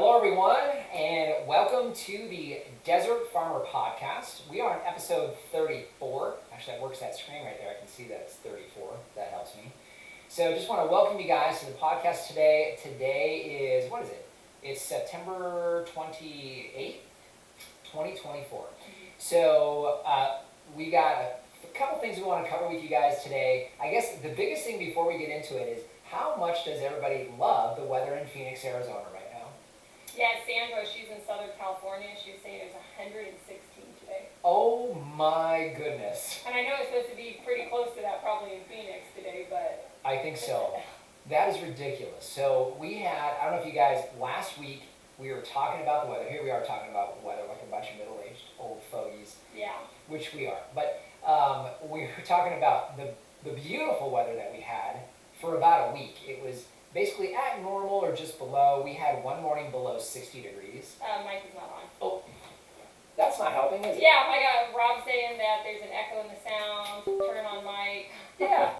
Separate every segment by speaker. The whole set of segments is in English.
Speaker 1: Hello, everyone, and welcome to the Desert Farmer Podcast. We are on episode 34. Actually, that works that screen right there. I can see that it's 34. That helps me. So just want to welcome you guys to the podcast today. Today is, what is it? It's September 28th, 2024. So we got a couple things we want to cover with you guys today. I guess the biggest thing before we get into it is how much does everybody love the weather in Phoenix, Arizona right now?
Speaker 2: Yeah, Sandra, she's in Southern California. She was saying it was 116 today.
Speaker 1: Oh my goodness.
Speaker 2: And I know it's supposed to be pretty close to that probably in Phoenix today, but...
Speaker 1: I think so. That is ridiculous. So we had, I don't know if you guys, last week we were talking about the weather. Here we are talking about weather like a bunch of middle-aged old fogies.
Speaker 2: Yeah.
Speaker 1: Which we are. But we were talking about the beautiful weather that we had for about a week. It was basically at normal or just below. We had one morning below 60 degrees.
Speaker 2: Mike is not on.
Speaker 1: Oh, that's not helping, is it?
Speaker 2: Yeah, I got Rob saying that there's an echo in the sound. Turn on Mike.
Speaker 1: Yeah.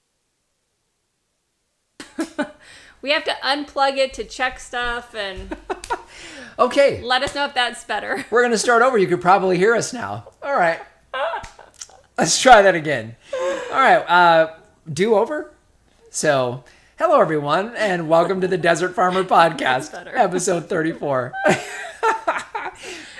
Speaker 3: We have to unplug it to check stuff and
Speaker 4: Okay.
Speaker 3: let us know if that's better.
Speaker 4: We're going to start over. You could probably hear us now. All right. Let's try that again. All right. Do over. So, hello, everyone, and welcome to the Desert Farmer Podcast, episode 34.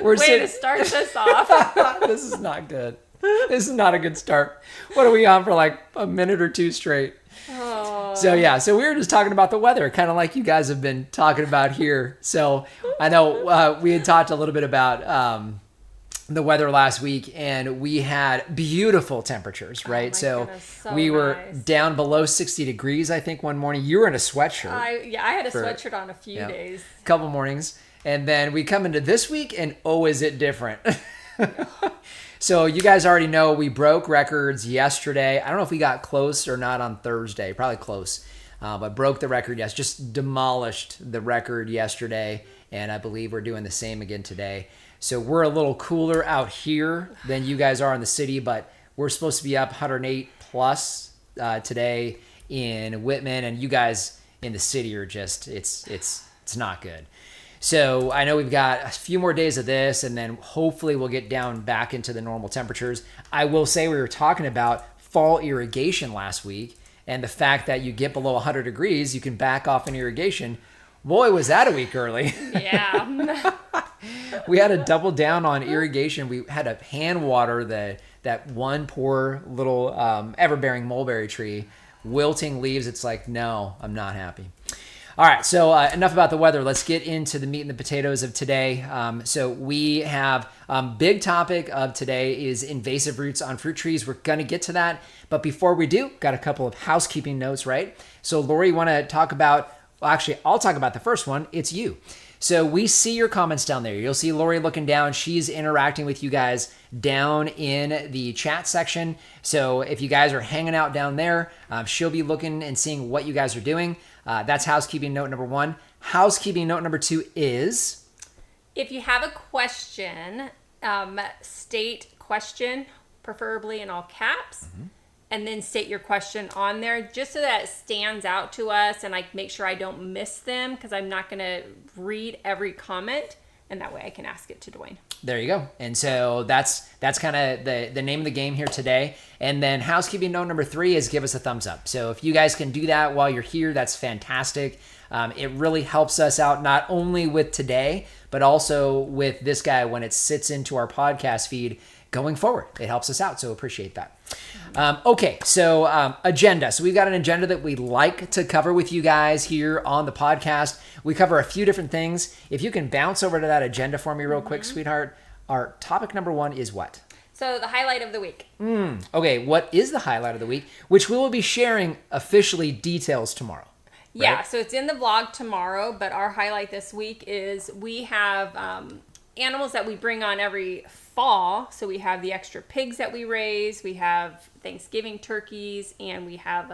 Speaker 3: Way to start this off.
Speaker 4: This is not good. This is not a good start. What are we on for, like a minute or two straight?
Speaker 3: Oh.
Speaker 4: So we were just talking about the weather, kind of like you guys have been talking about here. So I know we had talked a little bit about the weather last week, and we had beautiful temperatures, right?
Speaker 3: Oh goodness, so
Speaker 4: we were
Speaker 3: nice.
Speaker 4: down below 60 degrees, I think, one morning. You were in a sweatshirt.
Speaker 3: I had a sweatshirt on a few days.
Speaker 4: A couple mornings. And then we come into this week, and oh, is it different? So you guys already know we broke records yesterday. I don't know if we got close or not on Thursday. Probably close. But broke the record, yes. Just demolished the record yesterday. And I believe we're doing the same again today. So we're a little cooler out here than you guys are in the city. But we're supposed to be up 108 plus today in Whitman. And you guys in the city are just, it's not good. So I know we've got a few more days of this, and then hopefully we'll get down back into the normal temperatures. I will say we were talking about fall irrigation last week, and the fact that you get below 100 degrees, you can back off in irrigation. Boy, was that a week early.
Speaker 3: Yeah.
Speaker 4: We had to double down on irrigation. We had to hand water that one poor little ever-bearing mulberry tree, wilting leaves. It's like, no, I'm not happy. All right, so enough about the weather. Let's get into the meat and the potatoes of today. So we have big topic of today is invasive roots on fruit trees. We're going to get to that. But before we do, got a couple of housekeeping notes, right? So Lori, you want to talk about, well, actually, I'll talk about the first one. It's you. So we see your comments down there. You'll see Lori looking down. She's interacting with you guys down in the chat section. So if you guys are hanging out down there, she'll be looking and seeing what you guys are doing. That's housekeeping note number 1. Housekeeping note number 2 is...
Speaker 3: If you have a question, state question, preferably in all caps, and then state your question on there, just so that it stands out to us and I make sure I don't miss them, because I'm not going to read every comment, and that way I can ask it to Dwayne.
Speaker 4: There you go. And so that's kind of the name of the game here today. And then housekeeping note number 3 is give us a thumbs up. So if you guys can do that while you're here, that's fantastic. It really helps us out, not only with today, but also with this guy when it sits into our podcast feed going forward. It helps us out. So appreciate that. Okay, so agenda. So we've got an agenda that we like to cover with you guys here on the podcast. We cover a few different things. If you can bounce over to that agenda for me real quick, sweetheart. Our topic number 1 is what?
Speaker 3: So the highlight of the week.
Speaker 4: Okay, what is the highlight of the week? Which we will be sharing officially details tomorrow. Right?
Speaker 3: Yeah, so it's in the vlog tomorrow, but our highlight this week is we have animals that we bring on every fall. So we have the extra pigs that we raise, we have Thanksgiving turkeys, and we have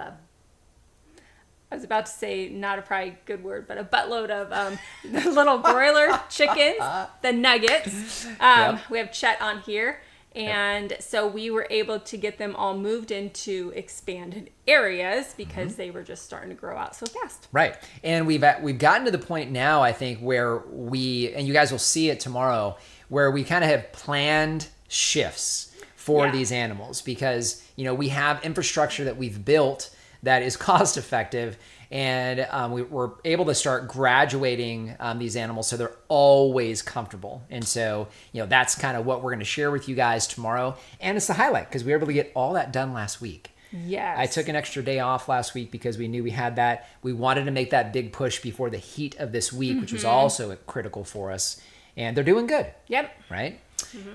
Speaker 3: I was about to say not a probably good word, but a buttload of the little broiler chickens, the nuggets.
Speaker 4: Yep.
Speaker 3: We have Chet on here. And so we were able to get them all moved into expanded areas because they were just starting to grow out so fast.
Speaker 4: Right. And we've gotten to the point now, I think, where and you guys will see it tomorrow, where we kind of have planned shifts for these animals because, we have infrastructure that we've built that is cost effective. And we're able to start graduating these animals so they're always comfortable. And so, that's kind of what we're going to share with you guys tomorrow. And it's the highlight because we were able to get all that done last week.
Speaker 3: Yes.
Speaker 4: I took an extra day off last week because we knew we had that. We wanted to make that big push before the heat of this week, which was also critical for us. And they're doing good.
Speaker 3: Yep.
Speaker 4: Right?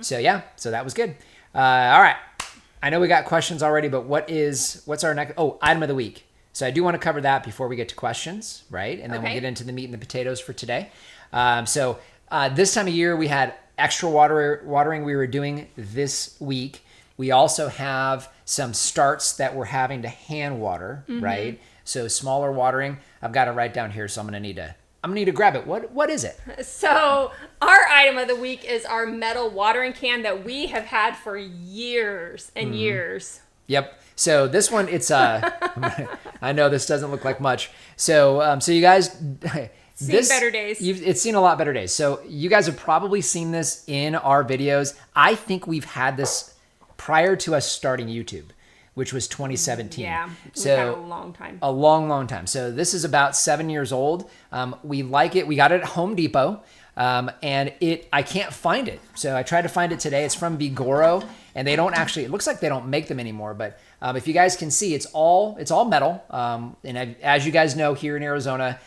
Speaker 4: So that was good. All right. I know we got questions already, but what's our next? Oh, item of the week. So I do want to cover that before we get to questions, right? And then we'll get into the meat and the potatoes for today. So this time of year, we had extra watering we were doing this week. We also have some starts that we're having to hand water, right? So smaller watering. I've got it right down here, so I'm gonna need to grab it. What is it?
Speaker 3: So our item of the week is our metal watering can that we have had for years and years.
Speaker 4: Yep. So this one, it's I know this doesn't look like much. So you guys,
Speaker 3: Seen better days.
Speaker 4: It's seen a lot better days. So you guys have probably seen this in our videos. I think we've had this prior to us starting YouTube, which was 2017.
Speaker 3: Yeah.
Speaker 4: So
Speaker 3: we've had a long time.
Speaker 4: A long time. So this is about 7 years old. We like it. We got it at Home Depot. And I can't find it. So I tried to find it today. It's from Vigoro, and it looks like they don't make them anymore, but if you guys can see, it's all metal. And as you guys know, here in Arizona,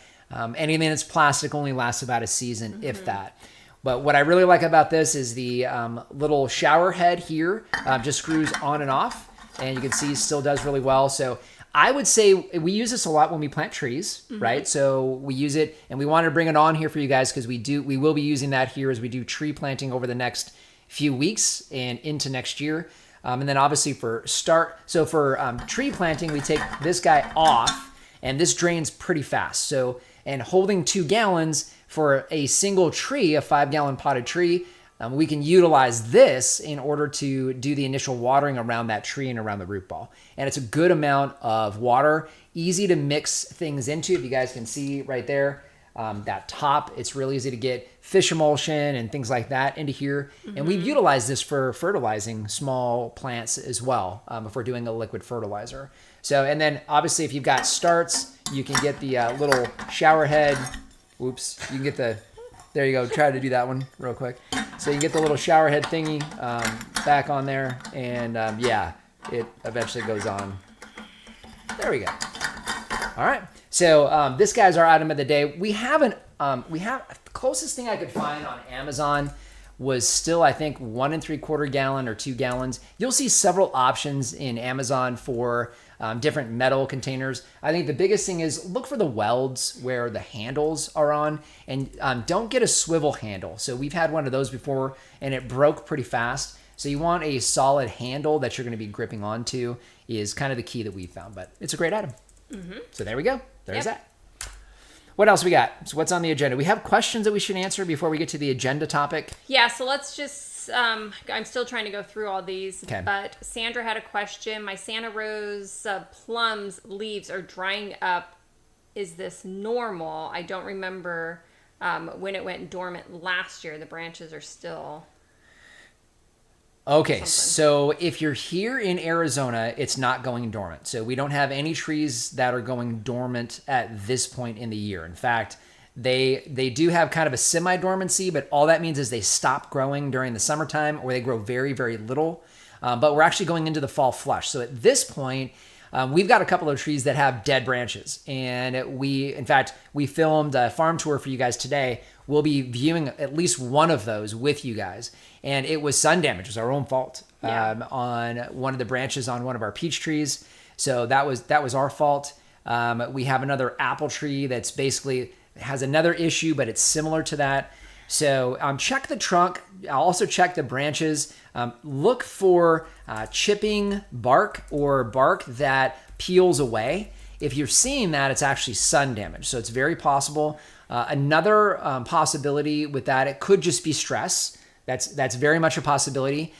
Speaker 4: anything that's plastic only lasts about a season, if that. But what I really like about this is the little shower head here just screws on and off, and you can see still does really well. So I would say we use this a lot when we plant trees, right? So we use it, and we wanted to bring it on here for you guys because we will be using that here as we do tree planting over the next few weeks and into next year. And then obviously for tree planting, we take this guy off, and this drains pretty fast. So, and holding 2 gallons for a single tree, a 5-gallon potted tree, we can utilize this in order to do the initial watering around that tree and around the root ball. And it's a good amount of water, easy to mix things into. If you guys can see right there, that top, it's really easy to get fish emulsion and things like that into here. And we've utilized this for fertilizing small plants as well, if we're doing a liquid fertilizer. So, and then obviously if you've got starts, you can get the little shower head. Whoops, you can get there you go. Try to do that one real quick. So you can get the little shower head thingy back on there, and it eventually goes on. There we go. All right. So this guy's our item of the day. We have the closest thing I could find on Amazon was still, I think, 1 3/4 gallon or 2 gallons. You'll see several options in Amazon for different metal containers. I think the biggest thing is look for the welds where the handles are on, and don't get a swivel handle. So we've had one of those before, and it broke pretty fast. So you want a solid handle that you're going to be gripping onto is kind of the key that we found, but it's a great item. So there we go. There's that. What else we got? So what's on the agenda? We have questions that we should answer before we get to the agenda topic.
Speaker 3: Yeah, so let's just, I'm still trying to go through all these,
Speaker 4: Okay.
Speaker 3: but Sandra had a question. My Santa Rosa plums leaves are drying up. Is this normal? I don't remember when it went dormant last year. The branches are still...
Speaker 4: Okay, so if you're here in Arizona, it's not going dormant. So we don't have any trees that are going dormant at this point in the year. In fact, they do have kind of a semi-dormancy, but all that means is they stop growing during the summertime or they grow very, very little. But we're actually going into the fall flush. So at this point, we've got a couple of trees that have dead branches. And in fact, we filmed a farm tour for you guys today. We'll be viewing at least one of those with you guys. And it was sun damage. It was our own fault on one of the branches on one of our peach trees. So that was our fault. We have another apple tree that's basically has another issue, but it's similar to that. So check the trunk. I'll also check the branches. Look for chipping bark or bark that peels away. If you're seeing that, it's actually sun damage. So it's very possible. Another possibility with that, it could just be stress. That's very much a possibility.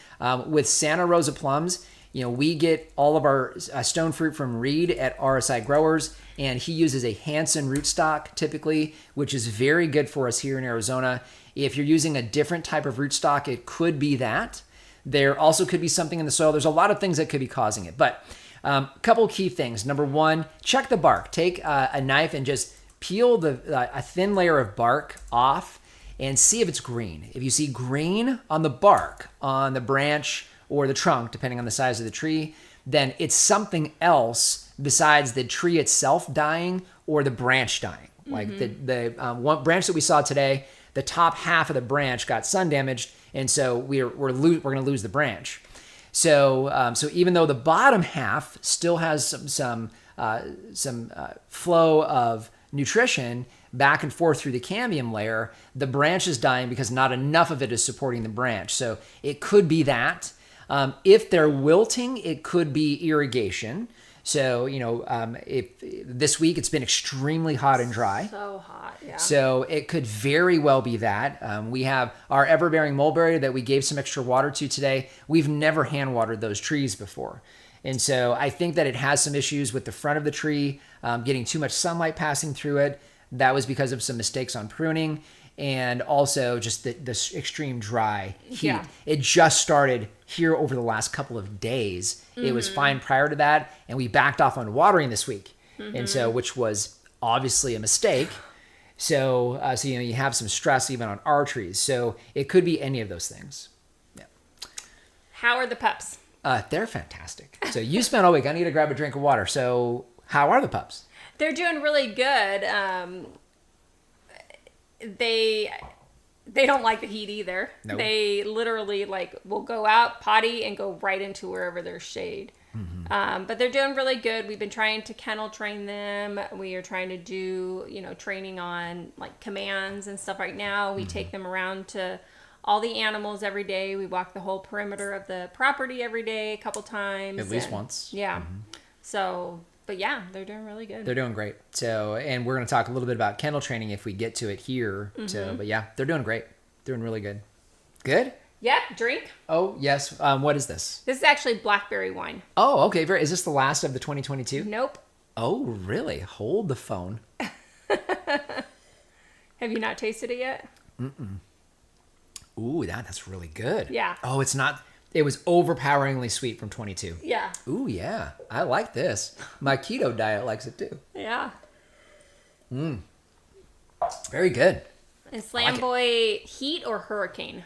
Speaker 4: With Santa Rosa plums, we get all of our stone fruit from Reed at RSI Growers, and he uses a Hansen rootstock typically, which is very good for us here in Arizona. If you're using a different type of rootstock, it could be that. There also could be something in the soil. There's a lot of things that could be causing it, but a couple key things. Number one, check the bark. Take a knife and just peel a thin layer of bark off and see if it's green. If you see green on the bark, on the branch, or the trunk, depending on the size of the tree, then it's something else besides the tree itself dying or the branch dying. Like the one branch that we saw today, the top half of the branch got sun damaged, and so we're going to lose the branch. So even though the bottom half still has some flow of nutrition back and forth through the cambium layer, the branch is dying because not enough of it is supporting the branch. So it could be that. If they're wilting, it could be irrigation. So, if this week it's been extremely hot and dry.
Speaker 3: So hot, yeah.
Speaker 4: So it could very well be that. We have our ever-bearing mulberry that we gave some extra water to today. We've never hand-watered those trees before. And so I think that it has some issues with the front of the tree, getting too much sunlight passing through it. That was because of some mistakes on pruning, and also just the extreme dry heat.
Speaker 3: Yeah.
Speaker 4: It just started here over the last couple of days. It was fine prior to that, and we backed off on watering this week, and so which was obviously a mistake. So you have some stress even on our trees. So it could be any of those things. Yeah.
Speaker 3: How are the pups?
Speaker 4: They're fantastic. So you spent all week. I need to grab a drink of water. So how are the pups?
Speaker 3: They're doing really good. They don't like the heat either.
Speaker 4: Nope.
Speaker 3: They literally will go out, potty, and go right into wherever there's shade. But they're doing really good. We've been trying to kennel train them. We are trying to do, training on commands and stuff right now. We take them around to all the animals every day. We walk the whole perimeter of the property every day, a couple times.
Speaker 4: At least once.
Speaker 3: Yeah. So, but yeah, they're doing really good.
Speaker 4: They're doing great. So, and we're going to talk a little bit about kennel training if we get to it here. So, but yeah, they're doing great. Doing really good. Good?
Speaker 3: Yeah, drink.
Speaker 4: Oh, yes. What is this?
Speaker 3: This is actually blackberry wine.
Speaker 4: Oh, okay. Is this the last of the 2022?
Speaker 3: Nope.
Speaker 4: Oh, really? Hold the phone.
Speaker 3: Have you not tasted it yet?
Speaker 4: Ooh, that's really good.
Speaker 3: Yeah.
Speaker 4: Oh, it's not. It was overpoweringly sweet from 22.
Speaker 3: Yeah.
Speaker 4: Ooh, yeah. I like this. My keto diet likes it too.
Speaker 3: Yeah.
Speaker 4: Very good.
Speaker 3: Is Slamboy heat or hurricane?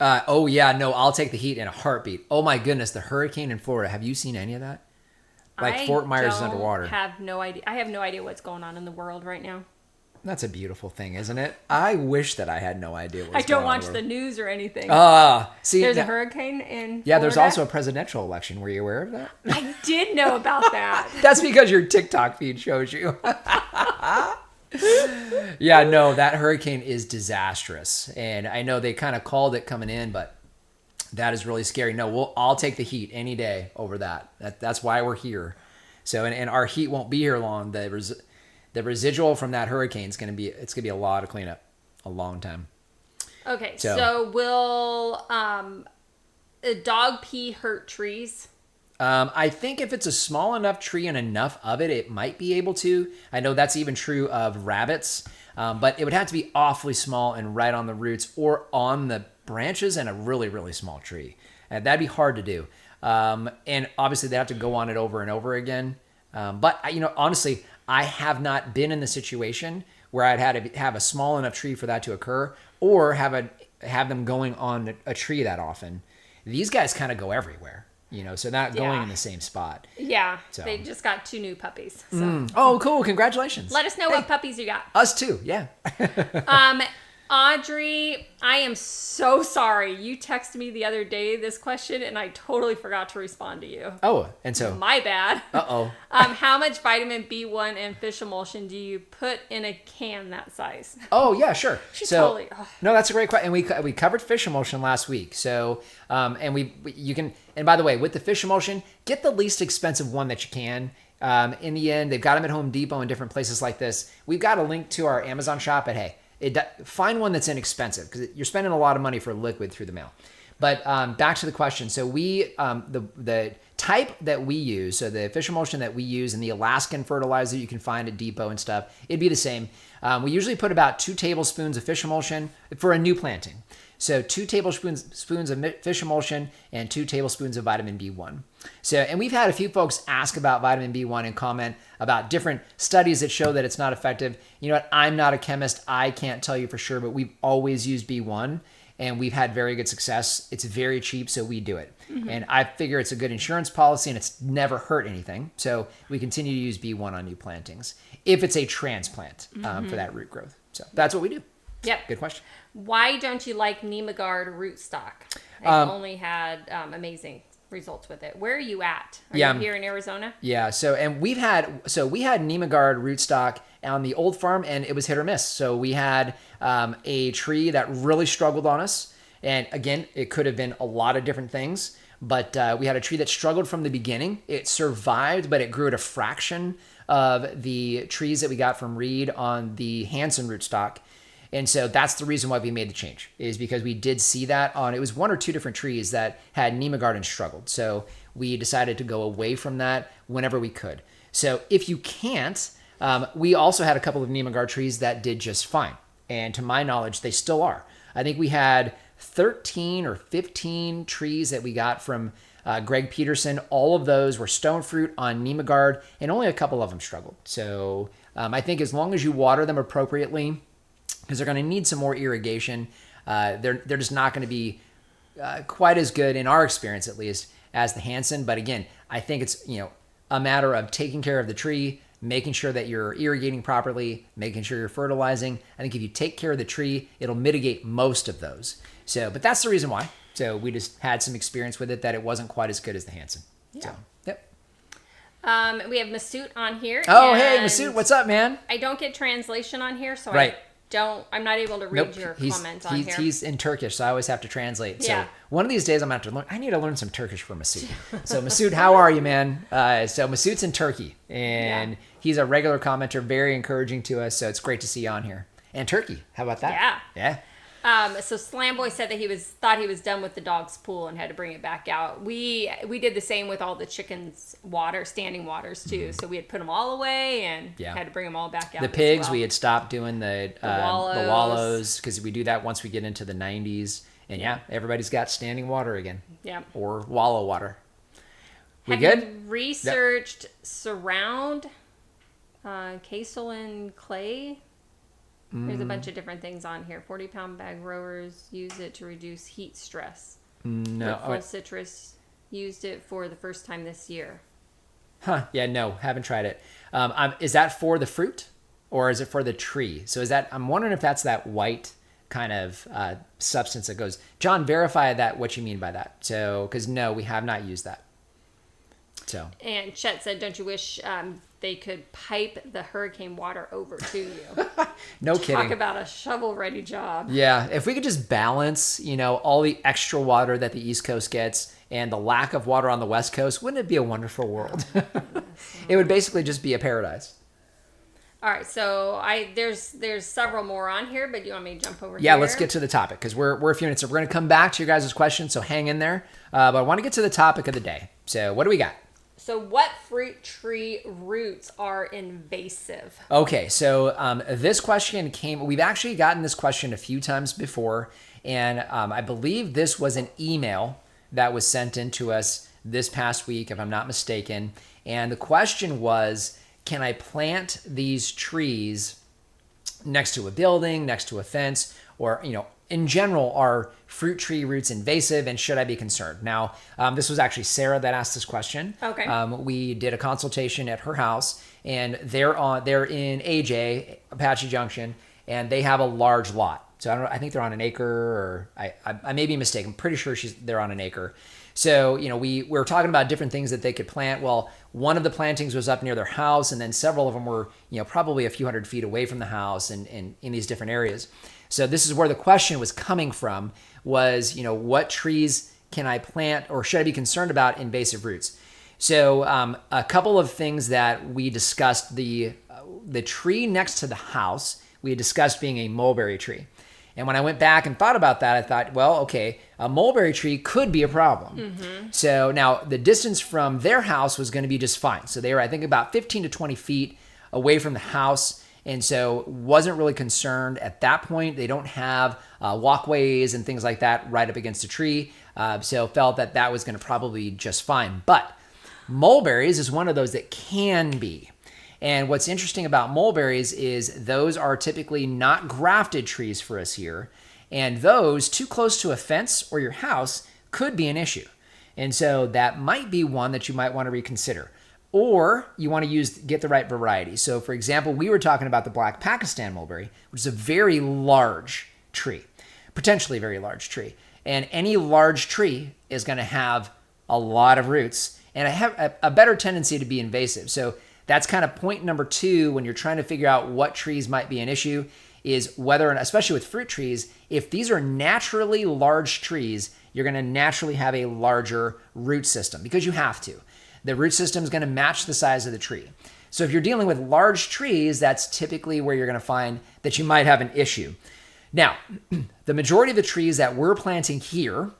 Speaker 4: Oh, yeah. No, I'll take the heat in a heartbeat. Oh, my goodness. The hurricane in Florida. Have you seen any of that? Fort Myers is underwater.
Speaker 3: I have no idea. I have no idea what's going on in the world right now.
Speaker 4: That's a beautiful thing, isn't it? I wish that I had no idea what
Speaker 3: I
Speaker 4: was going
Speaker 3: don't
Speaker 4: on.
Speaker 3: watch the news or anything.
Speaker 4: See,
Speaker 3: There's a hurricane in
Speaker 4: Yeah, there's
Speaker 3: Florida?
Speaker 4: also a presidential election. Were you aware of that?
Speaker 3: I did know about that.
Speaker 4: That's because your TikTok feed shows you. Yeah, no, that hurricane is disastrous. And I know they kind of called it coming in, but that is really scary. No, I'll take the heat any day over that. That's why we're here. So, and our heat won't be here long. The residual from that hurricane is going to be a lot of cleanup, a long time.
Speaker 3: Okay, so will a dog pee hurt trees?
Speaker 4: I think if it's a small enough tree and enough of it, it might be able to. I know that's even true of rabbits, but it would have to be awfully small and right on the roots or on the branches and a really, really small tree. That'd be hard to do. And obviously they have to go on it over and over again. But honestly, I have not been in the situation where I'd had to have a small enough tree for that to occur or have them going on a tree that often. These guys kind of go everywhere, so not going in the same spot.
Speaker 3: Yeah,
Speaker 4: So.
Speaker 3: they just got 2 new puppies. So.
Speaker 4: Oh, cool. Congratulations.
Speaker 3: Let us know what puppies you got.
Speaker 4: Us too. Yeah.
Speaker 3: Audrey, I am so sorry. You texted me the other day this question, and I totally forgot to respond to you.
Speaker 4: Oh, and so.
Speaker 3: My bad.
Speaker 4: Uh-oh.
Speaker 3: How much vitamin B1 and fish emulsion do you put in a can that size?
Speaker 4: Oh, yeah, sure.
Speaker 3: Totally.
Speaker 4: No, that's a great question. And we covered fish emulsion last week. So, and you can, and by the way, with the fish emulsion, get the least expensive one that you can. In the end, they've got them at Home Depot and different places like this. We've got a link to our Amazon shop, but hey, find one that's inexpensive because you're spending a lot of money for liquid through the mail. But back to the question. So the type that we use, so the fish emulsion that we use and the Alaskan fertilizer you can find at Depot and stuff, it'd be the same. We usually put about 2 tablespoons of fish emulsion for a new planting. So 2 tablespoons of fish emulsion and 2 tablespoons of vitamin B1. So, and we've had a few folks ask about vitamin B1 and comment about different studies that show that it's not effective. You know what? I'm not a chemist. I can't tell you for sure, but we've always used B1 and we've had very good success. It's very cheap, so we do it. Mm-hmm. And I figure it's a good insurance policy and it's never hurt anything. So we continue to use B1 on new plantings if it's a transplant for that root growth. So that's what we do.
Speaker 3: Yep.
Speaker 4: Good question.
Speaker 3: Why don't you like Nemagard rootstock? I've only had amazing results with it. Where are you at? Are you here in Arizona?
Speaker 4: Yeah. We had Nemagard rootstock on the old farm, and it was hit or miss. So we had a tree that really struggled on us, and again, it could have been a lot of different things. But we had a tree that struggled from the beginning. It survived, but it grew at a fraction of the trees that we got from Reed on the Hansen rootstock. And so that's the reason why we made the change, is because we did see that it was 1 or 2 different trees that had Nemagard and struggled. So we decided to go away from that whenever we could. So if you can't, we also had a couple of Nemagard trees that did just fine. And to my knowledge, they still are. I think we had 13 or 15 trees that we got from Greg Peterson. All of those were stone fruit on Nemagard, and only a couple of them struggled. So I think as long as you water them appropriately, because they're going to need some more irrigation. They're just not going to be quite as good, in our experience at least, as the Hansen. But again, I think it's a matter of taking care of the tree, making sure that you're irrigating properly, making sure you're fertilizing. I think if you take care of the tree, it'll mitigate most of those. So, but that's the reason why. So we just had some experience with it that it wasn't quite as good as the Hansen.
Speaker 3: Yeah.
Speaker 4: So, yep.
Speaker 3: We have Masood on here.
Speaker 4: Oh, hey, Masood, what's up, man?
Speaker 3: I don't get translation on here, so
Speaker 4: right.
Speaker 3: I'm not able to read your comments on here.
Speaker 4: He's in Turkish, so I always have to translate.
Speaker 3: Yeah.
Speaker 4: So one of these days I'm going to have to learn. I need to learn some Turkish for Masood. So Masood, how are you, man? So Masood's in Turkey, and he's a regular commenter, very encouraging to us. So it's great to see you on here. And Turkey, how about that?
Speaker 3: Yeah. So Slamboy said that thought he was done with the dog's pool and had to bring it back out. We did the same with all the chickens' standing waters too. So we had put them all away and had to bring them all back out.
Speaker 4: The pigs, we had stopped doing the wallows because we do that once we get into the 90s. And everybody's got standing water again.
Speaker 3: Yeah.
Speaker 4: Or wallow water.
Speaker 3: Have you researched surround, Kaselin clay? There's a bunch of different things on here. 40-pound bag growers use it to reduce heat stress.
Speaker 4: No.
Speaker 3: Full Citrus used it for the first time this year.
Speaker 4: Huh. Yeah, no, haven't tried it. Is that for the fruit or is it for the tree? So I'm wondering if that's that white kind of substance that goes. John, verify what you mean by that. So, because no, we have not used that. So. And
Speaker 3: Chet said, don't you wish they could pipe the hurricane water over to you?
Speaker 4: No kidding.
Speaker 3: Talk about a shovel-ready job.
Speaker 4: Yeah, if we could just balance, all the extra water that the East Coast gets and the lack of water on the West Coast, wouldn't it be a wonderful world? It would basically just be a paradise.
Speaker 3: All right, so there's several more on here, but do you want me to jump over here?
Speaker 4: Yeah, let's get to the topic because we're a few minutes. So we're going to come back to your guys' questions, so hang in there. But I want to get to the topic of the day. So what do we got?
Speaker 3: So what fruit tree roots are invasive?
Speaker 4: Okay, so this question we've actually gotten this question a few times before, and I believe this was an email that was sent in to us this past week, if I'm not mistaken. And the question was, can I plant these trees next to a building, next to a fence, or, in general, are fruit tree roots invasive, and should I be concerned? Now, this was actually Sarah that asked this question.
Speaker 3: Okay.
Speaker 4: We did a consultation at her house, and they're in AJ, Apache Junction, and they have a large lot. So I think they're on an acre, or I may be mistaken. I'm pretty sure they're on an acre. So, we were talking about different things that they could plant. Well, one of the plantings was up near their house, and then several of them were, probably a few hundred feet away from the house and in these different areas. So this is where the question was coming from was, what trees can I plant or should I be concerned about invasive roots? So a couple of things that we discussed, the tree next to the house, we had discussed being a mulberry tree. And when I went back and thought about that, I thought, well, okay, a mulberry tree could be a problem. So now the distance from their house was going to be just fine. So they were, I think, about 15 to 20 feet away from the house. And so wasn't really concerned at that point. They don't have walkways and things like that right up against a tree. So felt that that was going to probably be just fine. But mulberries is one of those that can be. And what's interesting about mulberries is those are typically not grafted trees for us here. And those too close to a fence or your house could be an issue. And so that might be one that you might want to reconsider. Or you want to get the right variety. So for example, we were talking about the black Pakistan mulberry, which is a very large tree, potentially very large tree. And any large tree is going to have a lot of roots and have a better tendency to be invasive. So that's kind of point number 2 when you're trying to figure out what trees might be an issue, is whether, and especially with fruit trees, if these are naturally large trees, you're going to naturally have a larger root system because you have to. The root system is going to match the size of the tree. So if you're dealing with large trees, that's typically where you're going to find that you might have an issue. Now, the majority of the trees that we're planting here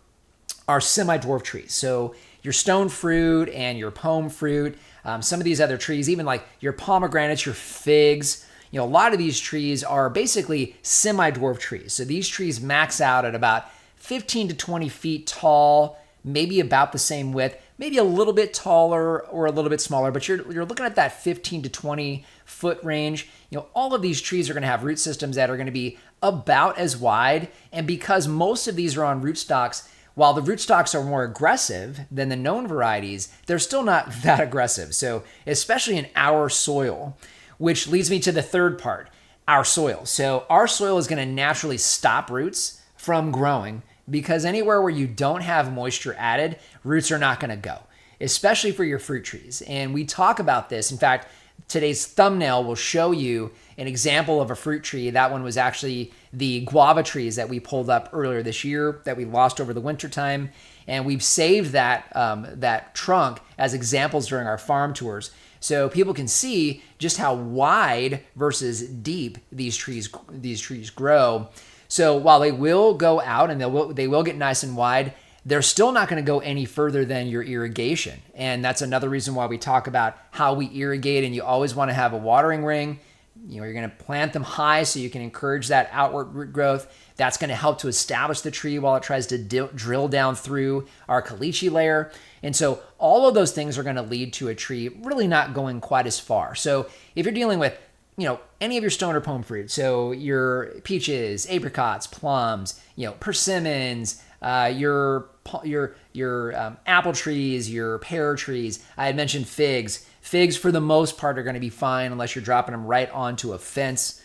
Speaker 4: are semi-dwarf trees. So your stone fruit and your pome fruit, some of these other trees, even like your pomegranates, your figs, a lot of these trees are basically semi-dwarf trees. So these trees max out at about 15 to 20 feet tall, maybe about the same width, maybe a little bit taller or a little bit smaller, but you're looking at that 15 to 20 foot range. All of these trees are going to have root systems that are going to be about as wide. And because most of these are on rootstocks, while the rootstocks are more aggressive than the known varieties, they're still not that aggressive. So especially in our soil, which leads me to the third part, our soil. So our soil is going to naturally stop roots from growing because anywhere where you don't have moisture added, roots are not going to go, especially for your fruit trees. And we talk about this. In fact, today's thumbnail will show you an example of a fruit tree. That one was actually the guava trees that we pulled up earlier this year that we lost over the winter time. And we've saved that trunk as examples during our farm tours. So people can see just how wide versus deep these trees grow. So while they will go out and they will get nice and wide, they're still not going to go any further than your irrigation. And that's another reason why we talk about how we irrigate, and you always want to have a watering ring. You're going to plant them high so you can encourage that outward root growth. That's going to help to establish the tree while it tries to drill down through our caliche layer. And so all of those things are going to lead to a tree really not going quite as far. So if you're dealing with any of your stone or pome fruit, so your peaches, apricots, plums, persimmons, your apple trees, your pear trees. I had mentioned figs. Figs, for the most part, are going to be fine unless you're dropping them right onto a fence.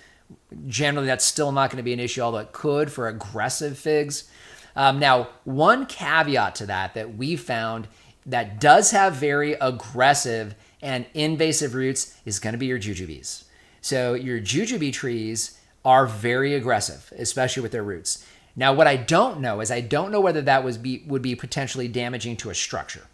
Speaker 4: Generally, that's still not going to be an issue, although it could for aggressive figs. Now, one caveat to that we found that does have very aggressive and invasive roots is going to be your jujubes. So your jujube trees are very aggressive, especially with their roots. Now, what I don't know is whether that would be potentially damaging to a structure.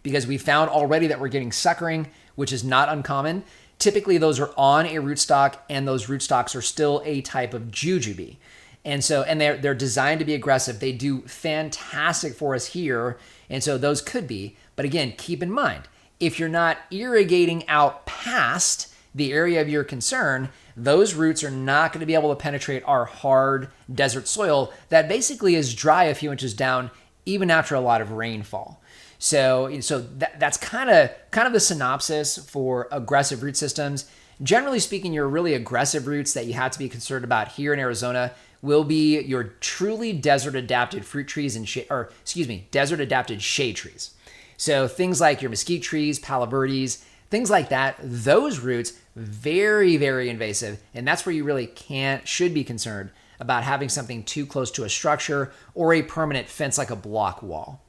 Speaker 4: Because we found already that we're getting suckering, which is not uncommon. Typically, those are on a rootstock, and those rootstocks are still a type of jujube. And they're designed to be aggressive. They do fantastic for us here, and so those could be. But again, keep in mind, if you're not irrigating out past the area of your concern, those roots are not going to be able to penetrate our hard desert soil that basically is dry a few inches down even after a lot of rainfall. So that's kind of the synopsis for aggressive root systems. Generally speaking, your really aggressive roots that you have to be concerned about here in Arizona will be your truly desert adapted fruit trees and desert adapted shade trees. So things like your mesquite trees, palo verdes, things like that, those roots, very, very invasive. And that's where you really should be concerned about having something too close to a structure or a permanent fence like a block wall.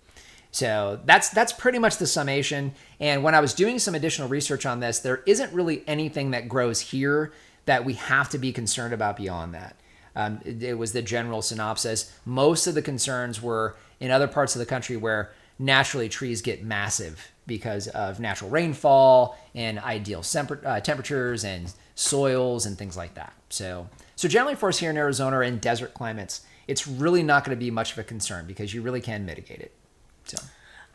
Speaker 4: So that's pretty much the summation. And when I was doing some additional research on this, there isn't really anything that grows here that we have to be concerned about beyond that. It was the general synopsis. Most of the concerns were in other parts of the country where naturally trees get massive because of natural rainfall and ideal temperatures and soils and things like that. So generally for us here in Arizona or in desert climates, it's really not going to be much of a concern because you really can mitigate it. So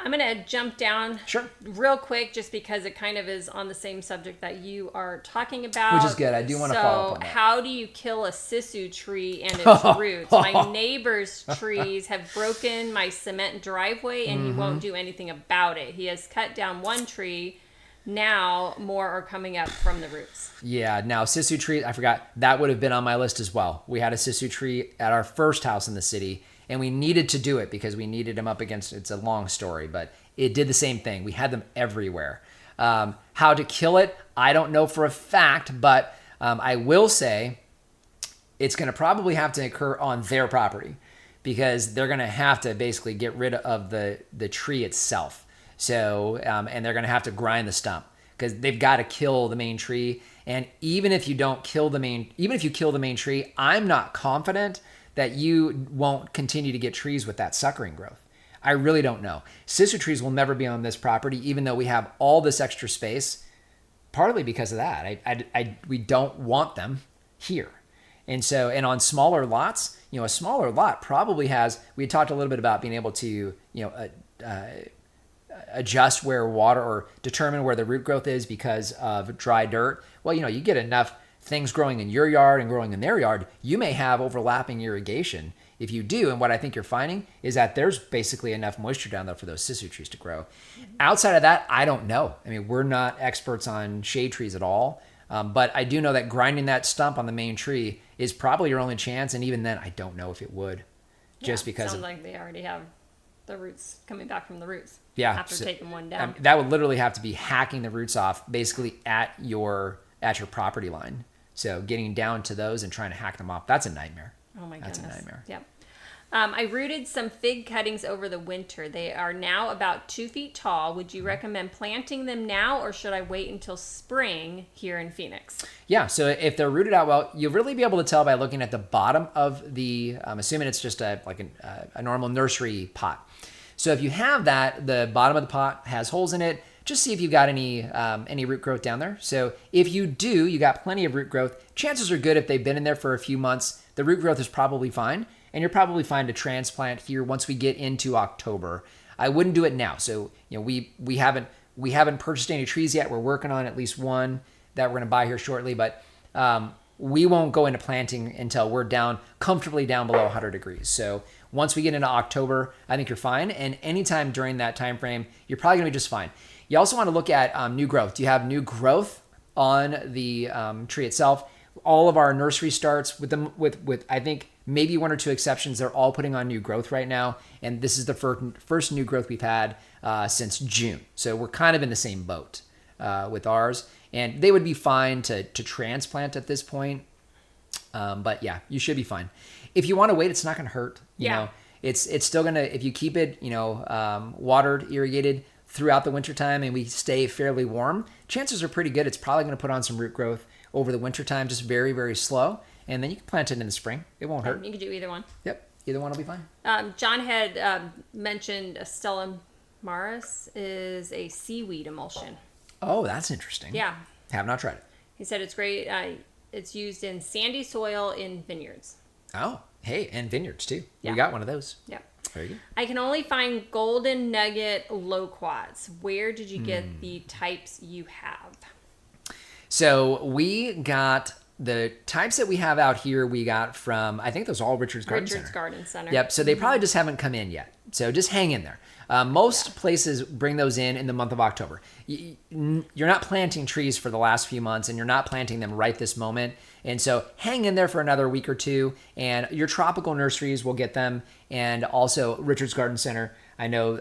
Speaker 3: I'm going to jump down
Speaker 4: Sure.
Speaker 3: real quick just because it kind of is on the same subject that you are talking about.
Speaker 4: Which is good. I do want to follow up on that.
Speaker 3: How do you kill a sissu tree and its roots? My neighbor's trees have broken my cement driveway and he won't do anything about it. He has cut down one tree. Now more are coming up from the roots.
Speaker 4: Yeah, now sissu tree, I forgot, that would have been on my list as well. We had a sissu tree at our first house in the city, and we needed to do it because we needed them up against, it's a long story, but it did the same thing. We had them everywhere. How to kill it, I don't know for a fact, but I will say it's going to probably have to occur on their property because they're going to have to basically get rid of the tree itself. So, and they're going to have to grind the stump because they've got to kill the main tree. And even if you kill the main tree, I'm not confident that you won't continue to get trees with that suckering growth. I really don't know. Sissu trees will never be on this property, even though we have all this extra space, partly because of that. We don't want them here. And so, and on smaller lots, a smaller lot probably has, we had talked a little bit about being able to, adjust where water or determine where the root growth is because of dry dirt. Well, you get enough things growing in your yard and growing in their yard, you may have overlapping irrigation. If you do, and what I think you're finding is that there's basically enough moisture down there for those sissu trees to grow. Outside of that, I don't know. I mean, we're not experts on shade trees at all, but I do know that grinding that stump on the main tree is probably your only chance, and even then, I don't know if it would, just because.
Speaker 3: Sounds like they already have the roots coming back from the roots.
Speaker 4: Yeah,
Speaker 3: after taking one down.
Speaker 4: That would literally have to be hacking the roots off, basically at your property line. So getting down to those and trying to hack them off, that's a nightmare.
Speaker 3: Oh my goodness.
Speaker 4: That's a nightmare.
Speaker 3: Yep. I rooted some fig cuttings over the winter. They are now about 2 feet tall. Would you recommend planting them now, or should I wait until spring here in Phoenix?
Speaker 4: Yeah, so if they're rooted out well, you'll really be able to tell by looking at the bottom of the, I'm assuming it's just a normal nursery pot. So if you have that, the bottom of the pot has holes in it, just see if you've got any root growth down there. So if you do, you got plenty of root growth. Chances are good if they've been in there for a few months, the root growth is probably fine. And you're probably fine to transplant here once we get into October. I wouldn't do it now. So, we haven't purchased any trees yet. We're working on at least one that we're going to buy here shortly, but we won't go into planting until we're comfortably down below 100 degrees. So once we get into October, I think you're fine. And anytime during that time frame, you're probably going to be just fine. You also want to look at new growth. Do you have new growth on the tree itself? All of our nursery starts with I think maybe one or two exceptions. They're all putting on new growth right now, and this is the first new growth we've had since June. So we're kind of in the same boat with ours, and they would be fine to transplant at this point. But yeah, you should be fine. If you want to wait, it's not going to hurt. You know, it's still gonna, if you keep it, watered, irrigated throughout the wintertime, and we stay fairly warm, chances are pretty good it's probably going to put on some root growth over the wintertime, just very, very slow. And then you can plant it in the spring. It won't hurt.
Speaker 3: You can do either one.
Speaker 4: Yep. Either one will be fine.
Speaker 3: John had mentioned Stella maris is a seaweed emulsion.
Speaker 4: Oh, that's interesting.
Speaker 3: Yeah.
Speaker 4: Have not tried it.
Speaker 3: He said it's great. It's used in sandy soil in vineyards.
Speaker 4: Oh, hey, and vineyards too.
Speaker 3: Yeah.
Speaker 4: We got one of those.
Speaker 3: Yep.
Speaker 4: Very good.
Speaker 3: I can only find golden nugget loquats. Where did you get the types you have?
Speaker 4: So we got the types that we have out here. We got from, I think those are all Richard's Garden Center.
Speaker 3: Garden Center.
Speaker 4: Yep. So they probably just haven't come in yet. So just hang in there. Most places bring those in the month of October. You're not planting trees for the last few months, and you're not planting them right this moment. And so hang in there for another week or two, and your tropical nurseries will get them. And also Richard's Garden Center, I know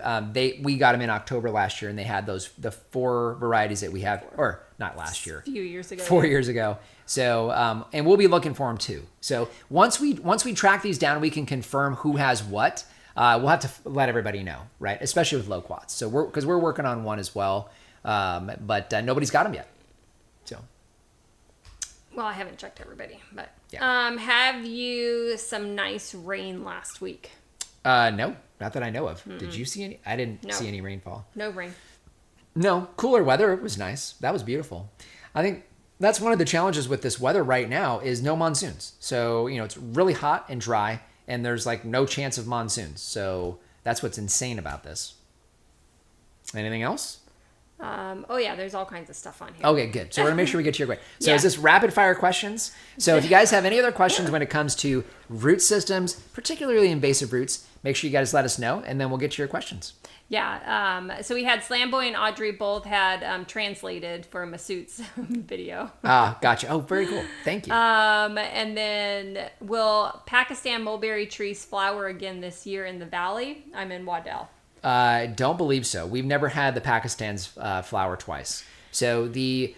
Speaker 4: we got them in October last year, and they had the 4 varieties that we have, or not last year,
Speaker 3: a few years ago.
Speaker 4: 4 years ago. So, and we'll be looking for them too. So once we track these down, we can confirm who has what. We'll have to let everybody know, right? Especially with loquats. So because we're working on one as well, but nobody's got them yet. So.
Speaker 3: Well, I haven't checked everybody, but
Speaker 4: Yeah.
Speaker 3: Have you some nice rain last week?
Speaker 4: No, not that I know of. Did you see any? I didn't see any rainfall.
Speaker 3: No rain.
Speaker 4: No, cooler weather. It was nice. That was beautiful. I think That's one of the challenges with this weather right now is no monsoons. So, it's really hot and dry, and there's like no chance of monsoons. So that's what's insane about this. Anything else?
Speaker 3: Oh yeah, there's all kinds of stuff on here.
Speaker 4: Okay, good. So we're gonna make sure we get to your question. So
Speaker 3: Yeah.
Speaker 4: is this rapid fire questions? So if you guys have any other questions when it comes to root systems, particularly invasive roots, make sure you guys let us know, and then we'll get to your questions.
Speaker 3: Yeah. So we had Slamboy and Audrey both had translated for Masood's video.
Speaker 4: Ah, gotcha. Oh, very cool. Thank you.
Speaker 3: And then will Pakistan mulberry trees flower again this year in the valley? I'm in Waddell.
Speaker 4: Don't believe so. We've never had the Pakistan's flower twice. So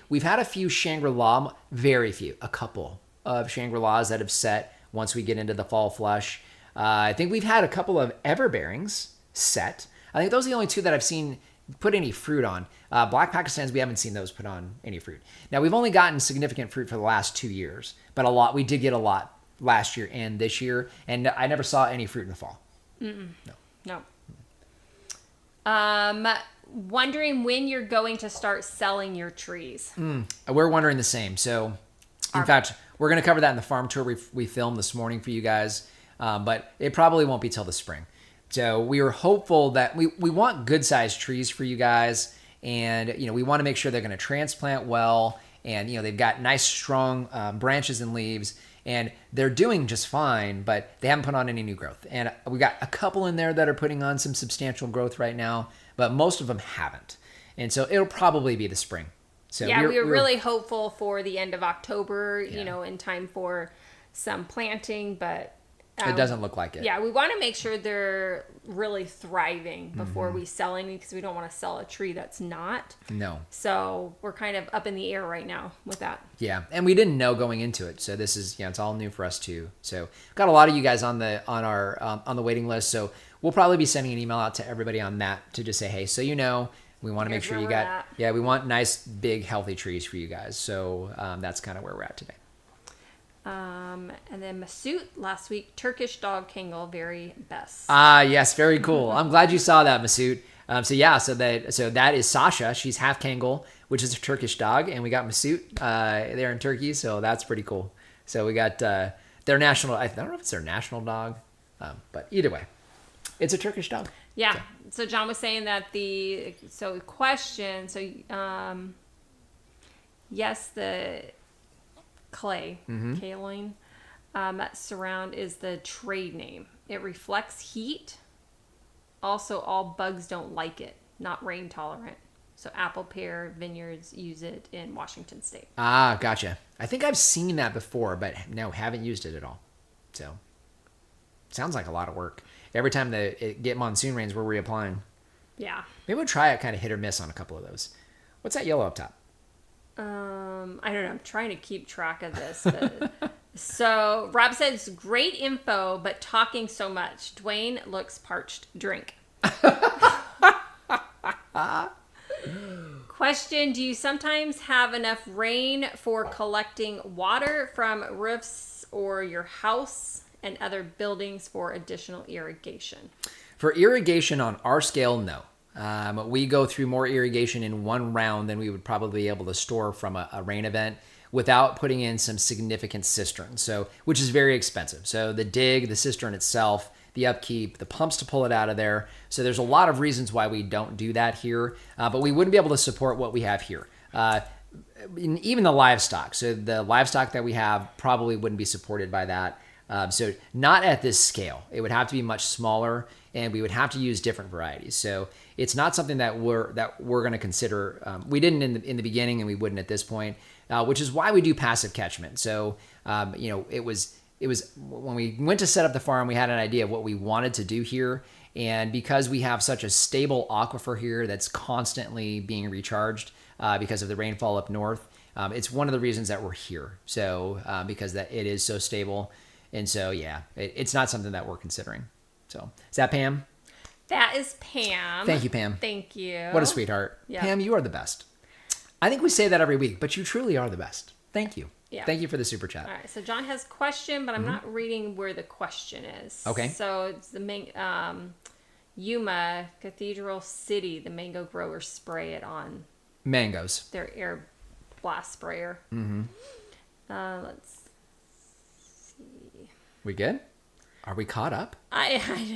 Speaker 4: we've had a few Shangri-La, very few, a couple of Shangri-Las that have set once we get into the fall flush. I think we've had a couple of everbearings set. I think those are the only two that I've seen put any fruit on. Black Pakistans, we haven't seen those put on any fruit. Now, we've only gotten significant fruit for the last 2 years, but we did get a lot last year and this year, and I never saw any fruit in the fall.
Speaker 3: No. Wondering when you're going to start selling your trees.
Speaker 4: We're wondering the same. So, in fact, we're going to cover that in the farm tour we filmed this morning for you guys, but it probably won't be till the spring. So we are hopeful that we want good sized trees for you guys, and we want to make sure they're going to transplant well, and they've got nice strong branches and leaves, and they're doing just fine, but they haven't put on any new growth. And we got a couple in there that are putting on some substantial growth right now, but most of them haven't. And so it'll probably be the spring. So
Speaker 3: yeah, we were really hopeful for the end of October, in time for some planting, but
Speaker 4: it doesn't look like it.
Speaker 3: Yeah, we want to make sure they're really thriving before we sell any, because we don't want to sell a tree that's not.
Speaker 4: No.
Speaker 3: So we're kind of up in the air right now with that.
Speaker 4: Yeah, and we didn't know going into it, so this is it's all new for us too. So got a lot of you guys on the waiting list. So we'll probably be sending an email out to everybody on that to just say, hey, so we want to make sure you got we want nice big healthy trees for you guys. So that's kind of where we're at today.
Speaker 3: And then Masood last week, Turkish dog Kangal, very best.
Speaker 4: Ah, yes, very cool. I'm glad you saw that, Masood. So that is Sasha. She's half Kangal, which is a Turkish dog, and we got Masood there in Turkey. So that's pretty cool. So we got their national. I don't know if it's their national dog, but either way, it's a Turkish dog.
Speaker 3: Yeah. So John was saying that yes, the clay, kaolin, surround is the trade name. It reflects heat. Also, all bugs don't like it, not rain tolerant. So apple pear vineyards use it in Washington State.
Speaker 4: Ah, gotcha. I think I've seen that before, but no, haven't used it at all. So sounds like a lot of work. Every time it get monsoon rains, we're reapplying.
Speaker 3: Yeah.
Speaker 4: Maybe we'll try it kind of hit or miss on a couple of those. What's that yellow up top?
Speaker 3: I don't know. I'm trying to keep track of this. But so Rob says, great info, but talking so much. Dwayne looks parched. Drink. Question, do you sometimes have enough rain for collecting water from roofs or your house and other buildings for additional irrigation?
Speaker 4: For irrigation on our scale, no. We go through more irrigation in one round than we would probably be able to store from a rain event without putting in some significant cisterns, which is very expensive. So the dig, the cistern itself, the upkeep, the pumps to pull it out of there. So there's a lot of reasons why we don't do that here, but we wouldn't be able to support what we have here. Even the livestock. So the livestock that we have probably wouldn't be supported by that. So not at this scale. It would have to be much smaller, and we would have to use different varieties. So it's not something that we're going to consider. We didn't in the beginning, and we wouldn't at this point, which is why we do passive catchment. So it was when we went to set up the farm, we had an idea of what we wanted to do here, and because we have such a stable aquifer here that's constantly being recharged because of the rainfall up north, it's one of the reasons that we're here. So because that it is so stable. And so, it's not something that we're considering. So, is that Pam?
Speaker 3: That is Pam.
Speaker 4: Thank you, Pam.
Speaker 3: Thank you.
Speaker 4: What a sweetheart. Yeah. Pam, you are the best. I think we say that every week, but you truly are the best. Thank you. Yeah. Thank you for the super chat.
Speaker 3: All right. So, John has a question, but I'm not reading where the question is.
Speaker 4: Okay.
Speaker 3: So, it's the Yuma, Cathedral City, the mango growers spray it on
Speaker 4: mangoes.
Speaker 3: Their air blast sprayer. Let's see.
Speaker 4: We good? Are we caught up?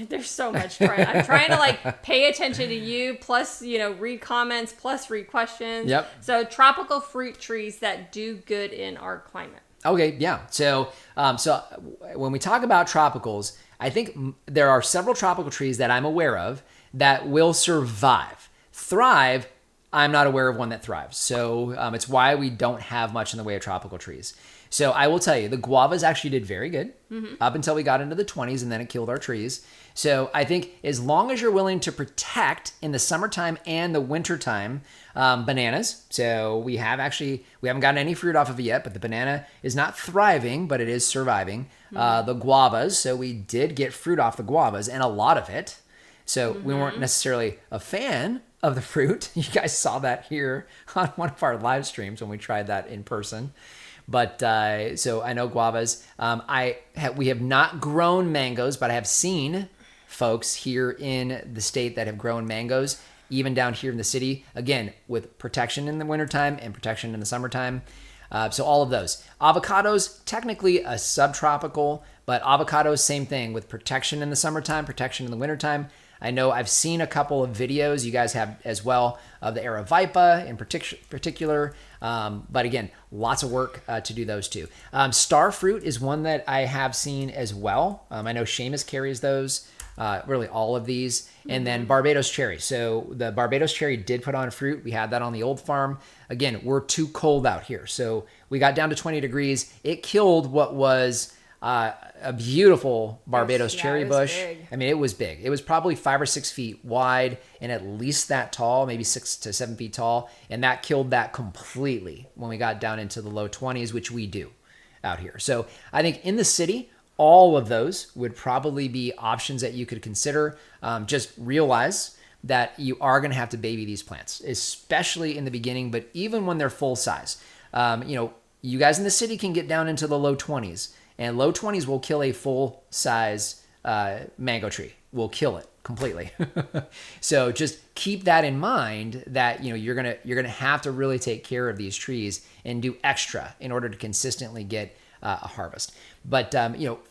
Speaker 3: There's so much. I'm trying to like pay attention to you, plus read comments, plus read questions.
Speaker 4: Yep.
Speaker 3: So tropical fruit trees that do good in our climate.
Speaker 4: Okay, yeah. So when we talk about tropicals, I think there are several tropical trees that I'm aware of that will survive. Thrive, I'm not aware of one that thrives. So it's why we don't have much in the way of tropical trees. So I will tell you, the guavas actually did very good up until we got into the 20s, and then it killed our trees. So I think as long as you're willing to protect in the summertime and the wintertime, bananas. So we haven't gotten any fruit off of it yet, but the banana is not thriving, but it is surviving. The guavas, so we did get fruit off the guavas, and a lot of it. So we weren't necessarily a fan of the fruit. You guys saw that here on one of our live streams when we tried that in person. But so I know guavas. We have not grown mangoes, but I have seen folks here in the state that have grown mangoes, even down here in the city, again, with protection in the wintertime and protection in the summertime. So all of those. Avocados, technically a subtropical, but avocados, same thing, with protection in the summertime, protection in the wintertime. I know I've seen a couple of videos you guys have as well of the Aravaipa in particular. But again, lots of work to do those too. Star fruit is one that I have seen as well. I know Seamus carries those, really all of these. And then Barbados cherry. So the Barbados cherry did put on fruit. We had that on the old farm. Again, we're too cold out here. So we got down to 20 degrees. It killed what was a beautiful Barbados cherry bush.
Speaker 3: Big.
Speaker 4: I mean, it was big. It was probably 5 or 6 feet wide and at least that tall, maybe 6 to 7 feet tall. And that killed that completely when we got down into the low 20s, which we do out here. So I think in the city, all of those would probably be options that you could consider. Just realize that you are going to have to baby these plants, especially in the beginning, but even when they're full size. You guys in the city can get down into the low 20s. And low 20s will kill a full-size mango tree. Will kill it completely. So just keep that in mind that you're gonna have to really take care of these trees and do extra in order to consistently get a harvest. But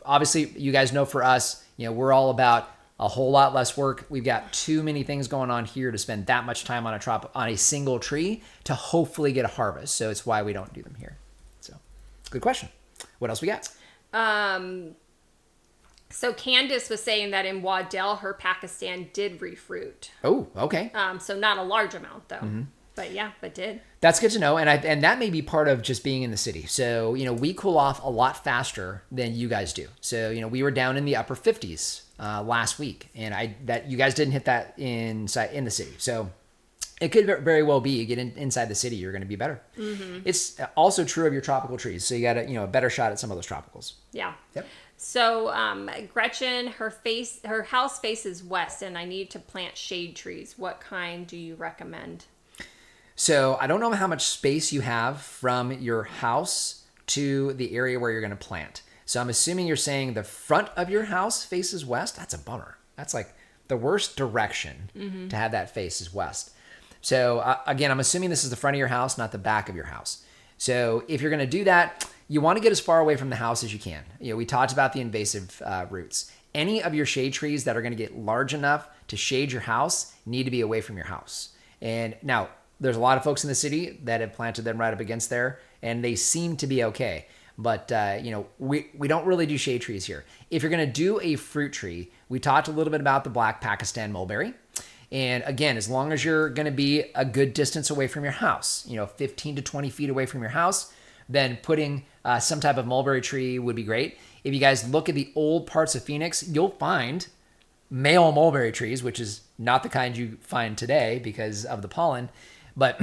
Speaker 4: obviously, you guys know for us, we're all about a whole lot less work. We've got too many things going on here to spend that much time on a single tree to hopefully get a harvest. So it's why we don't do them here. So good question. What else we got?
Speaker 3: So Candace was saying that in Waddell, her Pakistan did refruit.
Speaker 4: Oh, okay.
Speaker 3: So not a large amount though, but did.
Speaker 4: That's good to know. And that may be part of just being in the city. So, we cool off a lot faster than you guys do. So, we were down in the upper 50s, last week, and you guys didn't hit that in the city. So it could very well be you get inside the city, you're going to be better. It's also true of your tropical trees. So you got a better shot at some of those tropicals.
Speaker 3: Yeah.
Speaker 4: Yep.
Speaker 3: So Gretchen, her house faces west, and I need to plant shade trees. What kind do you recommend?
Speaker 4: So I don't know how much space you have from your house to the area where you're going to plant. So I'm assuming you're saying the front of your house faces west. That's a bummer. That's like the worst direction to have that face is west. So again, I'm assuming this is the front of your house, not the back of your house. So if you're going to do that, you want to get as far away from the house as you can. We talked about the invasive roots. Any of your shade trees that are going to get large enough to shade your house need to be away from your house. And now there's a lot of folks in the city that have planted them right up against there, and they seem to be okay. But, we don't really do shade trees here. If you're going to do a fruit tree, we talked a little bit about the black Pakistan mulberry. And again, as long as you're going to be a good distance away from your house, 15 to 20 feet away from your house, then putting some type of mulberry tree would be great. If you guys look at the old parts of Phoenix, you'll find male mulberry trees, which is not the kind you find today because of the pollen, but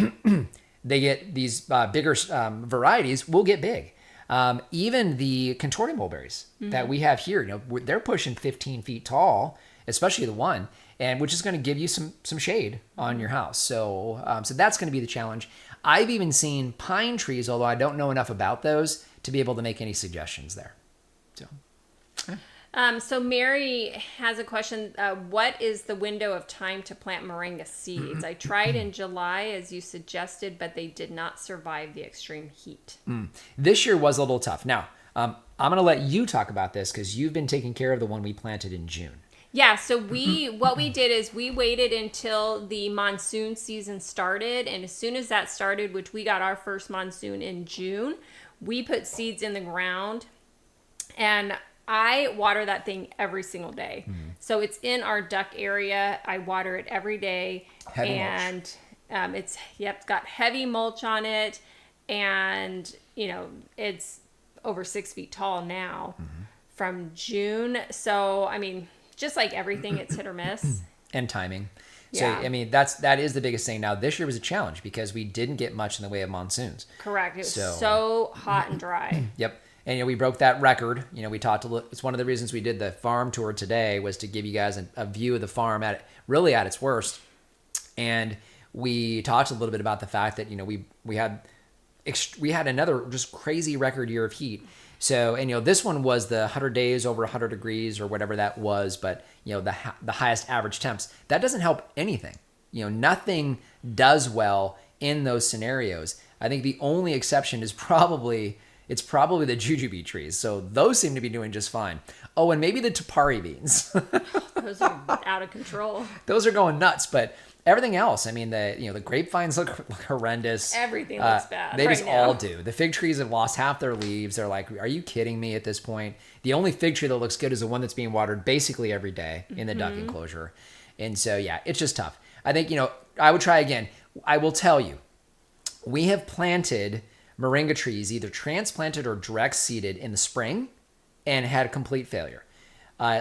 Speaker 4: they get these bigger varieties will get big. Even the contorted mulberries that we have here, they're pushing 15 feet tall, especially the one, and which is going to give you some shade on your house. So that's going to be the challenge. I've even seen pine trees, although I don't know enough about those to be able to make any suggestions there. So.
Speaker 3: So Mary has a question. What is the window of time to plant moringa seeds? I tried in July, as you suggested, but they did not survive the extreme heat.
Speaker 4: This year was a little tough. Now, I'm going to let you talk about this because you've been taking care of the one we planted in June.
Speaker 3: Yeah, so what we did is we waited until the monsoon season started, and as soon as that started, which we got our first monsoon in June, we put seeds in the ground, and I water that thing every single day. So it's in our duck area. I water it every day.
Speaker 4: Heavy
Speaker 3: and it's got heavy mulch on it, and it's over 6 feet tall now from June. So I mean, just like everything, it's hit or miss.
Speaker 4: And timing. So,
Speaker 3: Yeah.
Speaker 4: I mean, that is the biggest thing. Now, this year was a challenge because we didn't get much in the way of monsoons.
Speaker 3: Correct. It was
Speaker 4: So-
Speaker 3: so hot and dry.
Speaker 4: Yep. And, we broke that record. We talked it's one of the reasons we did the farm tour today was to give you guys a view of the farm at its worst. And we talked a little bit about the fact that, we had another just crazy record year of heat. So, and this one was the 100 days over 100 degrees or whatever that was, but the highest average temps. That doesn't help anything. Nothing does well in those scenarios. I think the only exception is probably the jujube trees. So those seem to be doing just fine. Oh, and maybe the topari beans.
Speaker 3: Those are out of control.
Speaker 4: Those are going nuts, but everything else, I mean, the grapevines look horrendous.
Speaker 3: Everything looks bad.
Speaker 4: They
Speaker 3: right
Speaker 4: just
Speaker 3: now.
Speaker 4: all do. The fig trees have lost half their leaves. They're like, are you kidding me at this point? The only fig tree that looks good is the one that's being watered basically every day in the duck enclosure. And so, yeah, it's just tough. I think, I would try again. I will tell you, we have planted moringa trees, either transplanted or direct seeded in the spring and had complete failure.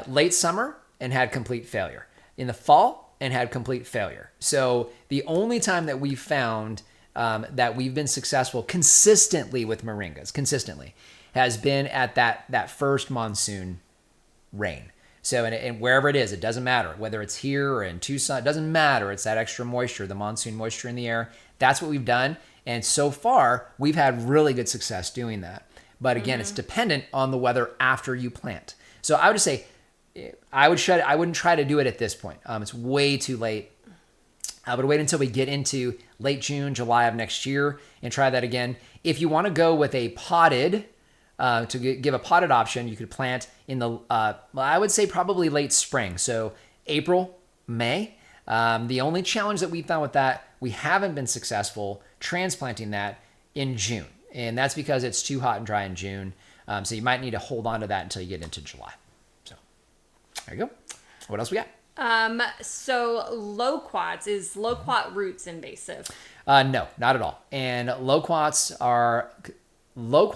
Speaker 4: Late summer and had complete failure. In the fall and had complete failure. So the only time that we've found that we've been successful consistently with moringas, has been at that first monsoon rain. So, and wherever it is, it doesn't matter. Whether it's here or in Tucson, it doesn't matter. It's that extra moisture, the monsoon moisture in the air. That's what we've done. And so far, we've had really good success doing that. But again, it's dependent on the weather after you plant. So I would just say, I wouldn't try to do it at this point. It's way too late. I would wait until we get into late June, July of next year and try that again. If you want to go with a potted, give a potted option, you could plant in I would say probably late spring. So April, May. The only challenge that we found with that, we haven't been successful transplanting that in June. And that's because it's too hot and dry in June. So you might need to hold on to that until you get into July. So there you go. What else we got?
Speaker 3: So Loquats, is loquat roots invasive?
Speaker 4: No, not at all. And loquats are going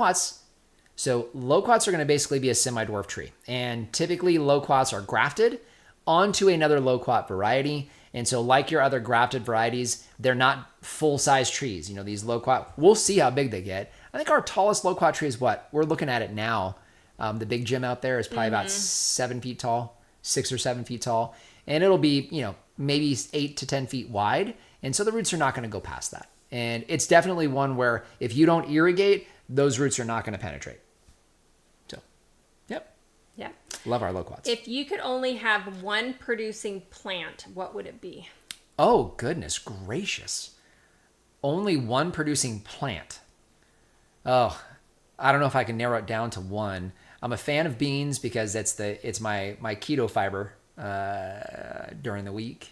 Speaker 4: to basically be a semi-dwarf tree. And typically loquats are grafted onto another loquat variety. And so like your other grafted varieties, they're not full-size trees. These loquat, we'll see how big they get. I think our tallest loquat tree is what? We're looking at it now. The big Jim out there is probably about 7 feet tall, 6 or 7 feet tall. And it'll be, maybe 8 to 10 feet wide. And so the roots are not going to go past that. And it's definitely one where if you don't irrigate, those roots are not going to penetrate. So, yep.
Speaker 3: Yeah.
Speaker 4: Love our loquats.
Speaker 3: If you could only have one producing plant, what would it be?
Speaker 4: Oh, goodness gracious. Only one producing plant. Oh, I don't know if I can narrow it down to one. I'm a fan of beans because it's my keto fiber during the week.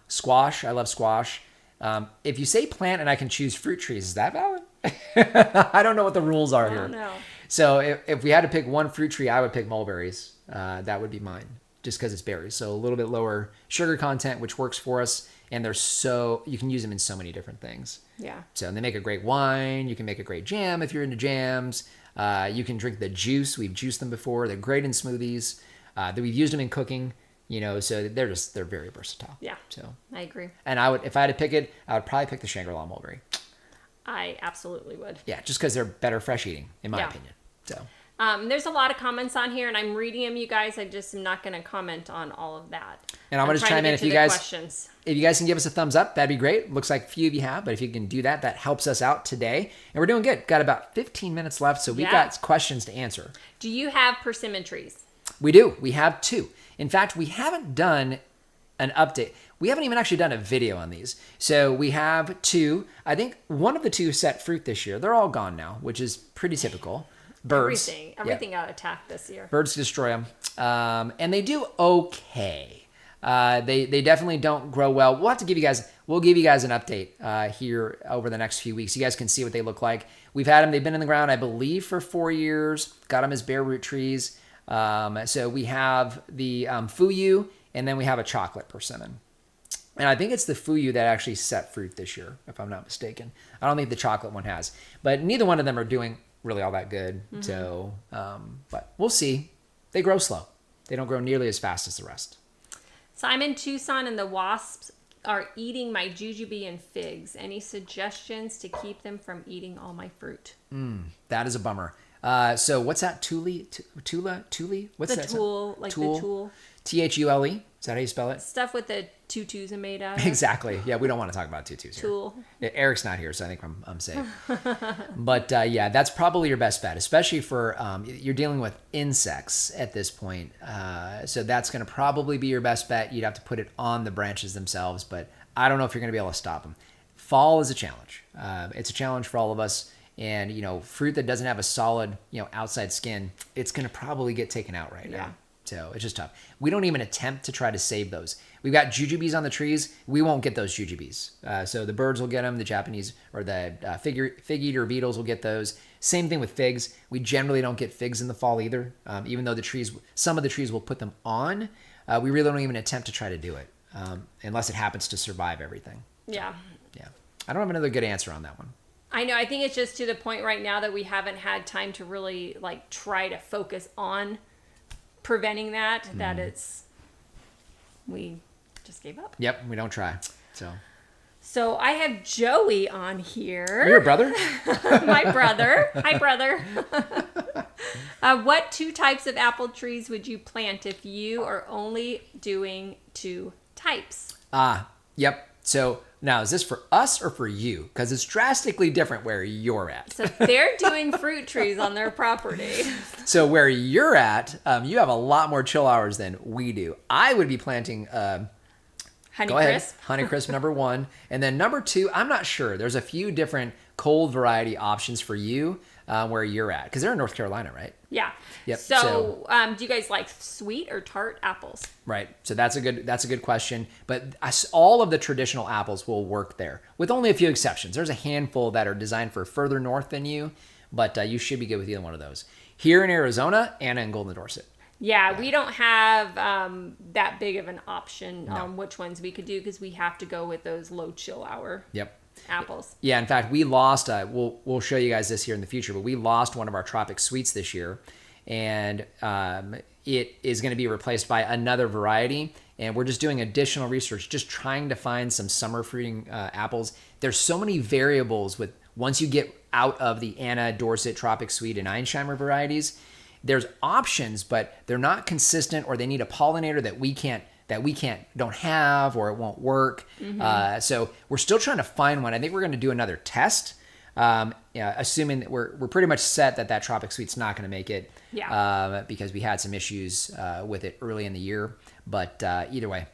Speaker 4: Squash, I love squash. If you say plant and I can choose fruit trees, is that valid? I don't know what the rules are
Speaker 3: I
Speaker 4: here.
Speaker 3: don't know.
Speaker 4: So if we had to pick one fruit tree, I would pick mulberries. That would be mine, just because it's berries. So a little bit lower sugar content, which works for us. And you can use them in so many different things.
Speaker 3: Yeah.
Speaker 4: So they make a great wine. You can make a great jam if you're into jams. You can drink the juice. We've juiced them before. They're great in smoothies. We've used them in cooking. So they're very versatile.
Speaker 3: Yeah.
Speaker 4: So
Speaker 3: I agree.
Speaker 4: and if I had to pick it, I would probably pick the Shangri-La mulberry.
Speaker 3: I absolutely would.
Speaker 4: Yeah, just because they're better fresh eating, in my
Speaker 3: Yeah.
Speaker 4: opinion. So
Speaker 3: There's a lot of comments on here, and I'm reading them, you guys. I just am not going to comment on all of that.
Speaker 4: And I'm going to
Speaker 3: trying
Speaker 4: chime in
Speaker 3: get
Speaker 4: if
Speaker 3: to
Speaker 4: you
Speaker 3: the
Speaker 4: guys
Speaker 3: questions.
Speaker 4: If you guys can give us a thumbs up, that'd be great. Looks like a few of you have, but if you can do that, that helps us out today. And we're doing good. Got about 15 minutes left, so we've
Speaker 3: Yeah.
Speaker 4: got questions to answer.
Speaker 3: Do you have persimmon trees?
Speaker 4: We do. We have 2. In fact, we haven't done an update. We haven't even actually done a video on these. So we have 2. I think one of the 2 set fruit this year. They're all gone now, which is pretty typical. Birds.
Speaker 3: Everything got attacked this year.
Speaker 4: Birds destroy them. And they do okay. They definitely don't grow well. We'll give you guys an update here over the next few weeks. You guys can see what they look like. We've had them. They've been in the ground, I believe, for 4 years. Got them as bare root trees. So we have the fuyu, and then we have a chocolate persimmon. And I think it's the fuyu that actually set fruit this year, if I'm not mistaken. I don't think the chocolate one has. But neither one of them are doing really all that good. So, but we'll see. They grow slow. They don't grow nearly as fast as the rest.
Speaker 3: So I'm in Tucson, and the wasps are eating my jujube and figs. Any suggestions to keep them from eating all my fruit?
Speaker 4: That is a bummer. So what's that? Tule? What's that?
Speaker 3: The tool.
Speaker 4: Thule?
Speaker 3: The tool.
Speaker 4: Thule? Is that how you spell it?
Speaker 3: Stuff with the tutus are made out of.
Speaker 4: Exactly. Yeah, we don't want to talk about tutus here.
Speaker 3: Tool.
Speaker 4: Eric's not here, so I think I'm safe. But yeah, that's probably your best bet, especially for you're dealing with insects at this point. So that's going to probably be your best bet. You'd have to put it on the branches themselves, but I don't know if you're going to be able to stop them. Fall is a challenge. It's a challenge for all of us. And, fruit that doesn't have a solid, outside skin, it's going to probably get taken out right now. So it's just tough. We don't even attempt to try to save those. We've got jujubes on the trees. We won't get those jujubes. So the birds will get them. The Japanese or the fig eater beetles will get those. Same thing with figs. We generally don't get figs in the fall either. Even though some of the trees will put them on, we really don't even attempt to try to do it unless it happens to survive everything.
Speaker 3: Yeah.
Speaker 4: Yeah. I don't have another good answer on that one.
Speaker 3: I know. I think it's just to the point right now that we haven't had time to really try to focus on preventing that. That we just gave up.
Speaker 4: Yep, we don't try.
Speaker 3: So I have Joey on here.
Speaker 4: Your brother?
Speaker 3: My brother. Hi, brother. What 2 types of apple trees would you plant if you are only doing 2 types?
Speaker 4: Yep. So now, is this for us or for you? Because it's drastically different where you're at.
Speaker 3: So they're doing fruit trees on their property.
Speaker 4: So where you're at, you have a lot more chill hours than we do. I would be planting
Speaker 3: Honeycrisp.
Speaker 4: Honeycrisp number 1. And then number 2, I'm not sure. There's a few different cold variety options for you where you're at. Because they're in North Carolina, right?
Speaker 3: Yeah.
Speaker 4: Yep.
Speaker 3: So do you guys like sweet or tart apples?
Speaker 4: Right. So that's a good question. But all of the traditional apples will work there, with only a few exceptions. There's a handful that are designed for further north than you, but you should be good with either one of those. Here in Arizona, Anna and Golden Dorset.
Speaker 3: Yeah, we don't have that big of an option on which ones we could do because we have to go with those low chill hour apples.
Speaker 4: Yeah, in fact, we lost, we'll show you guys this here in the future, but we lost one of our tropic sweets this year, and it is going to be replaced by another variety, and we're just doing additional research, just trying to find some summer fruiting apples. There's so many variables with once you get out of the Anna, Dorset, Tropic Sweet, and Einsheimer varieties. There's options, but they're not consistent, or they need a pollinator that we don't have, or it won't work. So we're still trying to find one. I think we're going to do another test, assuming that we're pretty much set that Tropic Sweet's not going to make it, because we had some issues with it early in the year. But either way.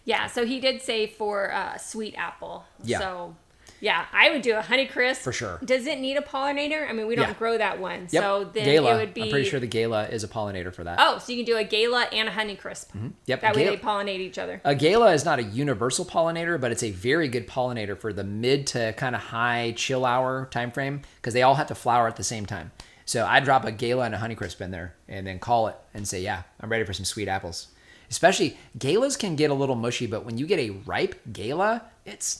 Speaker 3: Yeah, so he did say for sweet apple.
Speaker 4: Yeah.
Speaker 3: So yeah, I would do a Honeycrisp.
Speaker 4: For sure.
Speaker 3: Does it need a pollinator? I mean, we don't grow that one.
Speaker 4: Yep.
Speaker 3: So then
Speaker 4: Gala.
Speaker 3: it would be...
Speaker 4: I'm pretty sure the Gala is a pollinator for that.
Speaker 3: Oh, so you can do a Gala and a Honeycrisp.
Speaker 4: Yep.
Speaker 3: That way they pollinate each other.
Speaker 4: A Gala is not a universal pollinator, but it's a very good pollinator for the mid to kind of high chill hour time frame, because they all have to flower at the same time. So I'd drop a Gala and a Honeycrisp in there and then call it and say, yeah, I'm ready for some sweet apples. Especially, Galas can get a little mushy, but when you get a ripe Gala, it's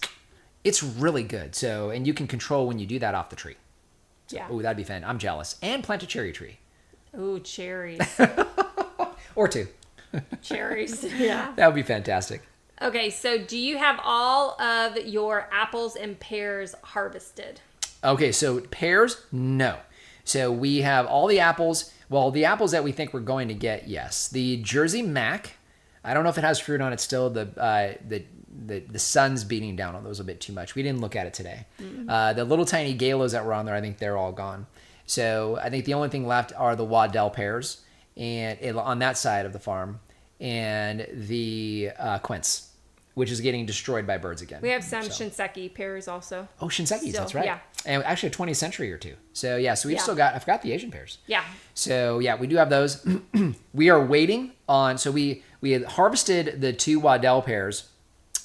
Speaker 4: really good. So, and you can control when you do that off the tree. So,
Speaker 3: Yeah.
Speaker 4: Oh, that'd be fun. I'm jealous. And plant a cherry tree.
Speaker 3: Ooh, cherries.
Speaker 4: Or 2.
Speaker 3: Cherries. Yeah.
Speaker 4: That would be fantastic.
Speaker 3: Okay, so do you have all of your apples and pears harvested?
Speaker 4: Okay, so pears, no. So we have all the apples. Well, the apples that we think we're going to get, yes. The Jersey Mac, I don't know if it has fruit on it still. The sun's beating down on those a bit too much. We didn't look at it today. The little tiny Galos that were on there, I think they're all gone. So I think the only thing left are the Waddell pears. and on that side of the farm, and the quince, which is getting destroyed by birds again.
Speaker 3: We have some shinseki pears also.
Speaker 4: Oh, shinsekis,
Speaker 3: Still,
Speaker 4: that's right.
Speaker 3: yeah.
Speaker 4: And actually a 20th century or two. So so we've still got, I forgot the Asian pears.
Speaker 3: Yeah.
Speaker 4: So we do have those. We are waiting on, so we had harvested the 2 Waddell pears.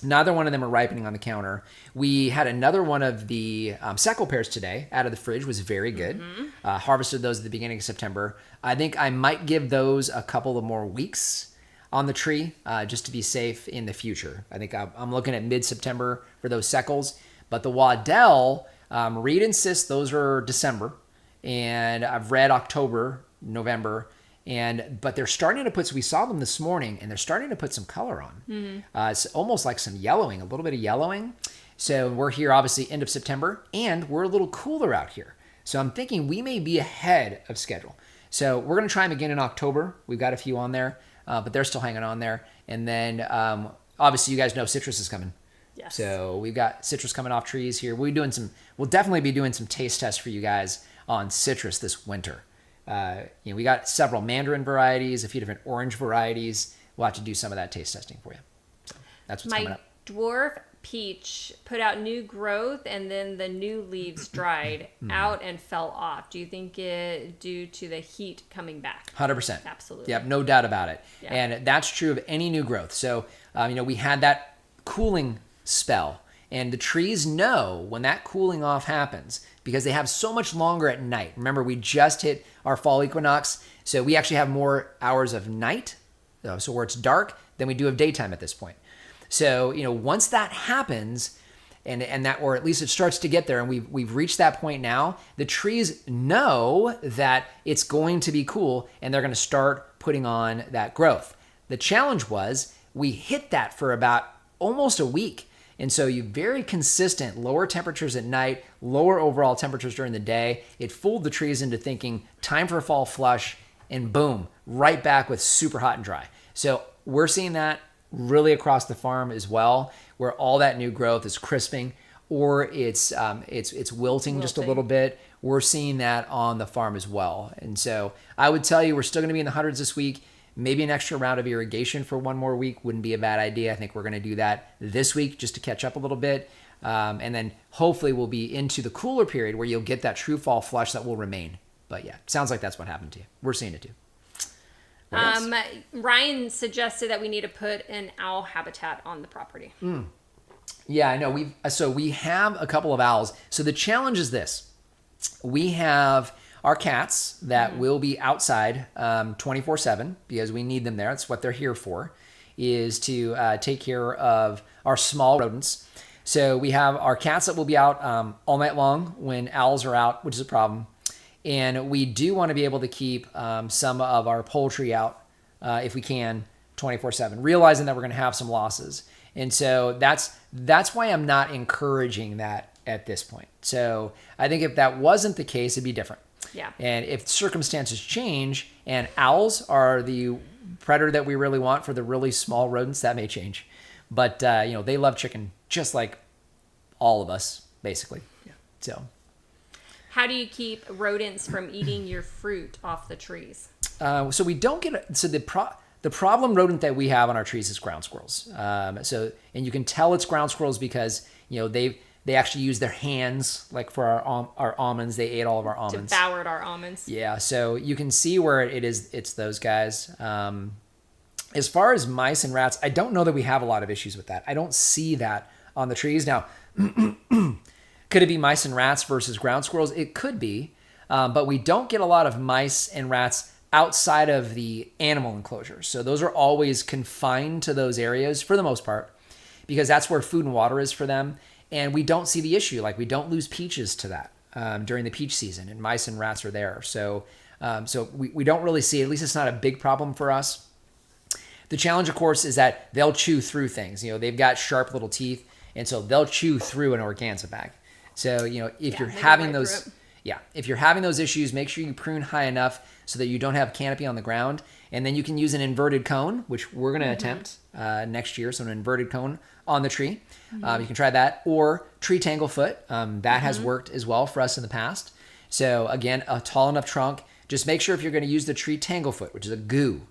Speaker 4: Neither one of them are ripening on the counter. We had another one of the Seckel pears today out of the fridge, was very good. Harvested those at the beginning of September. I think I might give those a couple of more weeks on the tree just to be safe in the future. I think I'm looking at mid-September for those Seckles. But the Waddell, Reed insists those are December. And I've read October, November. But they're starting to put, so we saw them this morning, and they're starting to put some color on. It's almost like some yellowing, a little bit of yellowing. So we're here, obviously, end of September, and we're a little cooler out here. So I'm thinking we may be ahead of schedule. So we're going to try them again in October. We've got a few on there, but they're still hanging on there. And then, obviously, you guys know citrus is coming.
Speaker 3: Yes.
Speaker 4: So we've got citrus coming off trees here. We'll definitely be doing some taste tests for you guys on citrus this winter. We got several mandarin varieties, a few different orange varieties. We'll have to do some of that taste testing for you. So that's what's coming
Speaker 3: My
Speaker 4: up.
Speaker 3: dwarf peach put out new growth, and then the new leaves dried out and fell off. Do you think it due to the heat coming back?
Speaker 4: 100%.
Speaker 3: Absolutely.
Speaker 4: Yep, no doubt about it.
Speaker 3: Yeah.
Speaker 4: And that's true of any new growth. So, we had that cooling spell, and the trees know when that cooling off happens because they have so much longer at night. Remember, we just hit our fall equinox, so we actually have more hours of night, so where it's dark, than we do of daytime at this point. So, once that happens, and that, or at least it starts to get there, and we've reached that point now, the trees know that it's going to be cool, and they're going to start putting on that growth. The challenge was we hit that for about almost a week. And so you very consistent lower temperatures at night, lower overall temperatures during the day. It fooled the trees into thinking time for a fall flush, and boom, right back with super hot and dry. So we're seeing that really across the farm as well, where all that new growth is crisping or it's wilting just a little bit. We're seeing that on the farm as well. And so I would tell you we're still going to be in the hundreds this week. Maybe an extra round of irrigation for one more week wouldn't be a bad idea. I think we're going to do that this week just to catch up a little bit. And then hopefully we'll be into the cooler period where you'll get that true fall flush that will remain. But yeah, sounds like that's what happened to you. We're seeing it too.
Speaker 3: Ryan suggested that we need to put an owl habitat on the property.
Speaker 4: Yeah, I know. We have a couple of owls. So the challenge is this. We have our cats that will be outside 24/7 because we need them there. That's what they're here for, is to take care of our small rodents. So we have our cats that will be out all night long when owls are out, which is a problem. And we do want to be able to keep some of our poultry out if we can 24/7, realizing that we're going to have some losses. And so that's why I'm not encouraging that at this point. So I think if that wasn't the case, it'd be different.
Speaker 3: Yeah.
Speaker 4: And if circumstances change and owls are the predator that we really want for the really small rodents, that may change. But, they love chicken just like all of us, basically. Yeah. So
Speaker 3: How do you keep rodents from eating your fruit off the trees?
Speaker 4: so we don't get, the problem rodent that we have on our trees is ground squirrels. And you can tell it's ground squirrels because, they actually use their hands, like for our almonds. They ate all of our almonds.
Speaker 3: Devoured our almonds.
Speaker 4: Yeah, so you can see where it's those guys. As far as mice and rats, I don't know that we have a lot of issues with that. I don't see that on the trees. Now, could it be mice and rats versus ground squirrels? It could be, but we don't get a lot of mice and rats outside of the animal enclosures. So those are always confined to those areas for the most part, because that's where food and water is for them. And we don't see the issue. Like, we don't lose peaches to that during the peach season, and mice and rats are there. So we don't really see, at least it's not a big problem for us. The challenge, of course, is that they'll chew through things. They've got sharp little teeth, and so they'll chew through an organza bag. So, if you're having those, if you're having those issues, make sure you prune high enough so that you don't have canopy on the ground. And then you can use an inverted cone, which we're going to attempt next year. So an inverted cone on the tree. You can try that, or tree tanglefoot. That has worked as well for us in the past. So again, a tall enough trunk, Just make sure if you're going to use the tree tanglefoot, which is a goo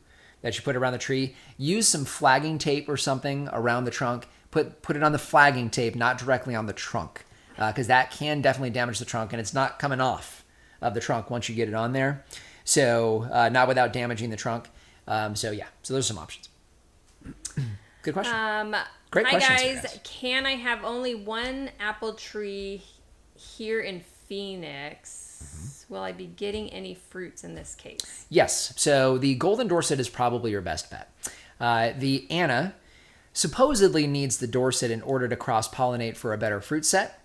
Speaker 4: that you put around the tree, use some flagging tape or something around the trunk. Put it on the flagging tape, not directly on the trunk, because that can definitely damage the trunk, and it's not coming off of the trunk once you get it on there. So not without damaging the trunk. So those are some options. Good question. Great
Speaker 3: hi
Speaker 4: questions,
Speaker 3: guys. Can I have only one apple tree here in Phoenix? Will I be getting any fruits in this case?
Speaker 4: Yes. So the golden Dorset is probably your best bet. The Anna supposedly needs the Dorset in order to cross-pollinate for a better fruit set.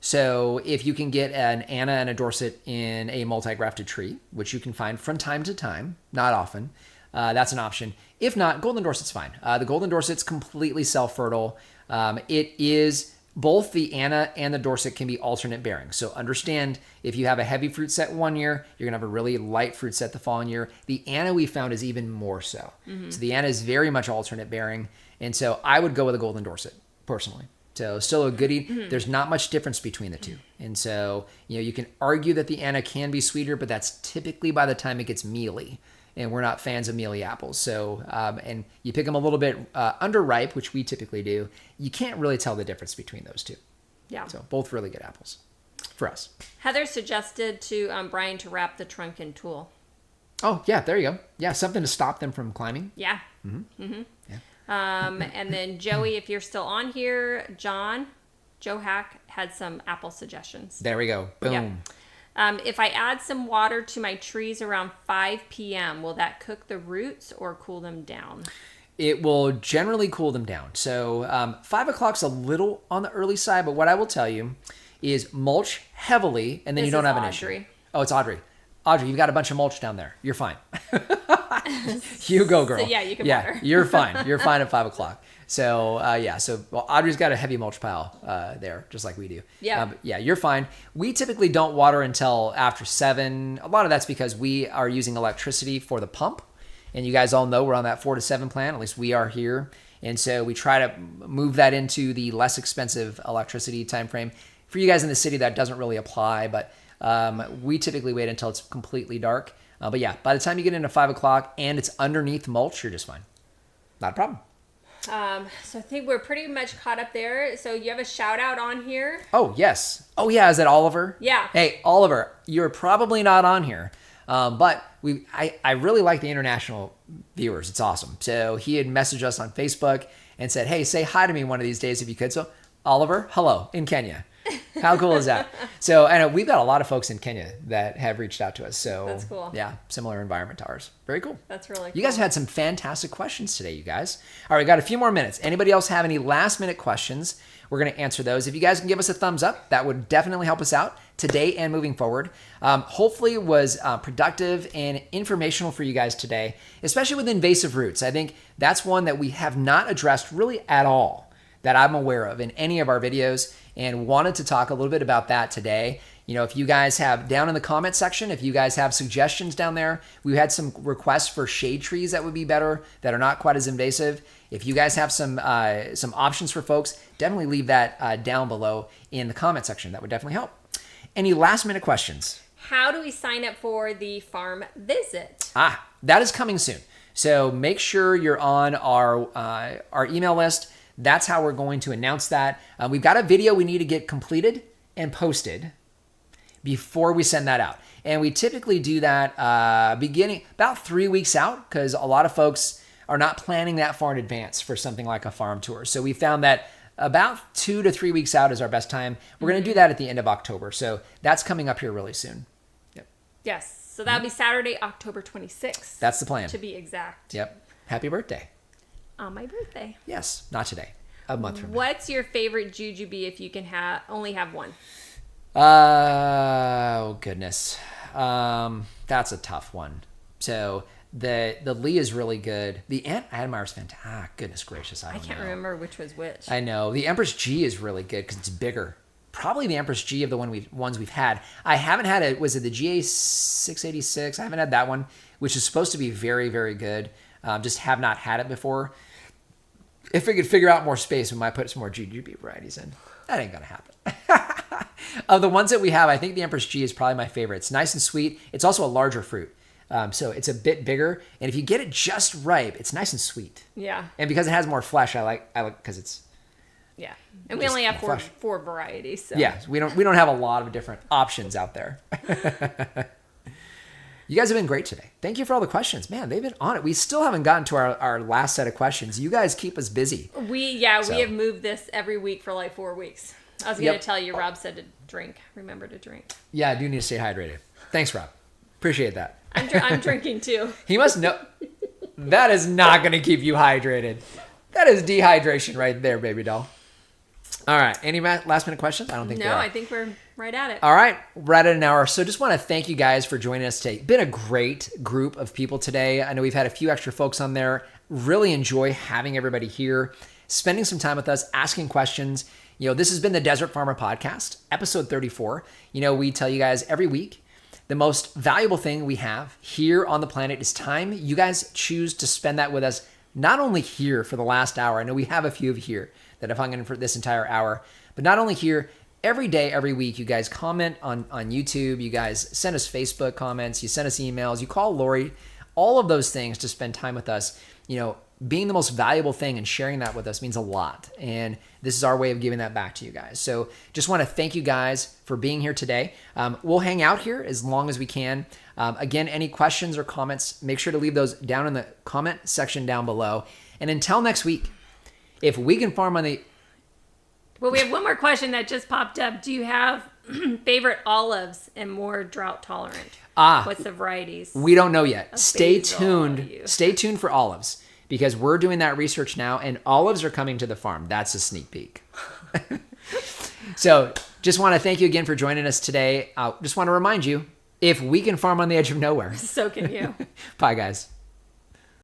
Speaker 4: So if you can get an Anna and a Dorset in a multi-grafted tree, which you can find from time to time, not often, that's an option. If not, golden Dorset's fine. The golden Dorset's completely self-fertile. It is both the Anna and the Dorset can be alternate bearing. So understand if you have a heavy fruit set one year, you're gonna have a really light fruit set the following year. The Anna we found is even more so. So the Anna is very much alternate bearing. And so I would go with a golden Dorset personally. So still a goodie. There's not much difference between the two. And so, you can argue that the Anna can be sweeter, but that's typically by the time it gets mealy. And we're not fans of mealy apples. So, and you pick them a little bit underripe, which we typically do. You can't really tell the difference between those two.
Speaker 3: Yeah.
Speaker 4: So both really good apples for us.
Speaker 3: Heather suggested to Brian to wrap the trunk in tulle.
Speaker 4: Oh, yeah, there you go. Yeah, something to stop them from climbing.
Speaker 3: Yeah.
Speaker 4: Yeah.
Speaker 3: And then Joey, if you're still on here, Joe Hack had some apple suggestions.
Speaker 4: There we go. Boom.
Speaker 3: Yeah. If I add some water to my trees around 5 p.m., will that cook the roots or cool them down?
Speaker 4: It will generally cool them down. So 5 o'clock's a little on the early side, but what I will tell you is mulch heavily, and then
Speaker 3: This
Speaker 4: you don't
Speaker 3: is
Speaker 4: have an
Speaker 3: Audrey.
Speaker 4: issue. Oh, it's Audrey. Audrey, you've got a bunch of mulch down there. You're fine. You go, girl.
Speaker 3: So, yeah, you can water.
Speaker 4: You're fine. You're fine at 5 o'clock. So, Audrey's got a heavy mulch pile there, just like we do.
Speaker 3: Yeah.
Speaker 4: You're fine. We typically don't water until after 7. A lot of that's because we are using electricity for the pump. And you guys all know we're on that 4 to 7 plan. At least we are here. And so we try to move that into the less expensive electricity time frame. For you guys in the city, that doesn't really apply, but we typically wait until it's completely dark. But yeah, by the time you get into 5 o'clock and it's underneath mulch, you're just fine. Not a problem.
Speaker 3: So I think we're pretty much caught up there. So you have a shout out on here.
Speaker 4: Oh, yes. Oh, yeah. Is that Oliver?
Speaker 3: Yeah.
Speaker 4: Hey, Oliver, you're probably not on here. But I really like the international viewers. It's awesome. So he had messaged us on Facebook and said, hey, say hi to me one of these days if you could. So Oliver, hello, in Kenya. How cool is that? So, and we've got a lot of folks in Kenya that have reached out to us. So
Speaker 3: That's cool.
Speaker 4: Yeah, similar environment to ours. Very cool.
Speaker 3: That's really cool.
Speaker 4: You guys had some fantastic questions today, you guys. All right, we got a few more minutes. Anybody else have any last minute questions? We're going to answer those. If you guys can give us a thumbs up, that would definitely help us out today and moving forward. Hopefully it was productive and informational for you guys today, especially with invasive roots. I think that's one that we have not addressed really at all that I'm aware of in any of our videos, and wanted to talk a little bit about that today. If you guys have down in the comment section, if you guys have suggestions down there, we had some requests for shade trees that would be better, that are not quite as invasive. If you guys have some options for folks, definitely leave that down below in the comment section. That would definitely help. Any last minute questions?
Speaker 3: How do we sign up for the farm visit?
Speaker 4: That is coming soon. So make sure you're on our email list. That's how we're going to announce that. We've got a video we need to get completed and posted before we send that out. And we typically do that beginning about 3 weeks out, because a lot of folks are not planning that far in advance for something like a farm tour. So we found that about 2 to 3 weeks out is our best time. We're going to do that at the end of October. So that's coming up here really soon. Yep.
Speaker 3: Yes. So that'll be Saturday, October 26th.
Speaker 4: That's the plan.
Speaker 3: To be exact.
Speaker 4: Yep. Happy birthday.
Speaker 3: On my birthday.
Speaker 4: Yes. Not today. A month from now.
Speaker 3: What's your favorite jujube if you can only have one?
Speaker 4: Oh, goodness. That's a tough one. So the Lee is really good. The Aunt Admire's fantastic. Goodness gracious. I
Speaker 3: can't remember which was which.
Speaker 4: I know. The Empress G is really good because it's bigger. Probably the Empress G of the ones we've had. I haven't had it. Was it the GA686? I haven't had that one, which is supposed to be very, very good. Just have not had it before. If we could figure out more space, we might put some more GGB varieties in. That ain't going to happen. Of the ones that we have, I think the Empress G is probably my favorite. It's nice and sweet. It's also a larger fruit. So it's a bit bigger. And if you get it just ripe, it's nice and sweet.
Speaker 3: Yeah.
Speaker 4: And because it has more flesh, I like because it's.
Speaker 3: Yeah. And we
Speaker 4: Just
Speaker 3: only have
Speaker 4: more
Speaker 3: four varieties. So.
Speaker 4: Yeah, we don't have a lot of different options out there. You guys have been great today. Thank you for all the questions. Man, they've been on it. We still haven't gotten to our last set of questions. You guys keep us busy.
Speaker 3: We have moved this every week for like 4 weeks. I was going to tell you, Rob said to drink. Remember to drink.
Speaker 4: Yeah, I do need to stay hydrated. Thanks, Rob. Appreciate that.
Speaker 3: I'm drinking too.
Speaker 4: He must know. That is not going to keep you hydrated. That is dehydration right there, baby doll. All right. Any last minute questions? I don't think
Speaker 3: No, I think we're right at it.
Speaker 4: All right. We're at an hour. So just want to thank you guys for joining us today. Been a great group of people today. I know we've had a few extra folks on there. Really enjoy having everybody here, spending some time with us, asking questions. This has been the Desert Farmer Podcast, episode 34. We tell you guys every week the most valuable thing we have here on the planet is time. You guys choose to spend that with us, not only here for the last hour. I know we have a few of you here that have hung in for this entire hour, but not only here, every day, every week, you guys comment on YouTube, you guys send us Facebook comments, you send us emails, you call Lori, all of those things to spend time with us. Being the most valuable thing and sharing that with us means a lot. And this is our way of giving that back to you guys. So just want to thank you guys for being here today. We'll hang out here as long as we can. Again, any questions or comments, make sure to leave those down in the comment section down below. And until next week, if we can farm on the...
Speaker 3: Well, we have one more question that just popped up. Do you have favorite olives and more drought tolerant? What's the varieties?
Speaker 4: We don't know yet. Stay
Speaker 3: basil
Speaker 4: tuned.
Speaker 3: you?
Speaker 4: Stay tuned for olives because we're doing that research now and olives are coming to the farm. That's a sneak peek. So just want to thank you again for joining us today. Just want to remind you, if we can farm on the edge of nowhere,
Speaker 3: So can you.
Speaker 4: Bye, guys.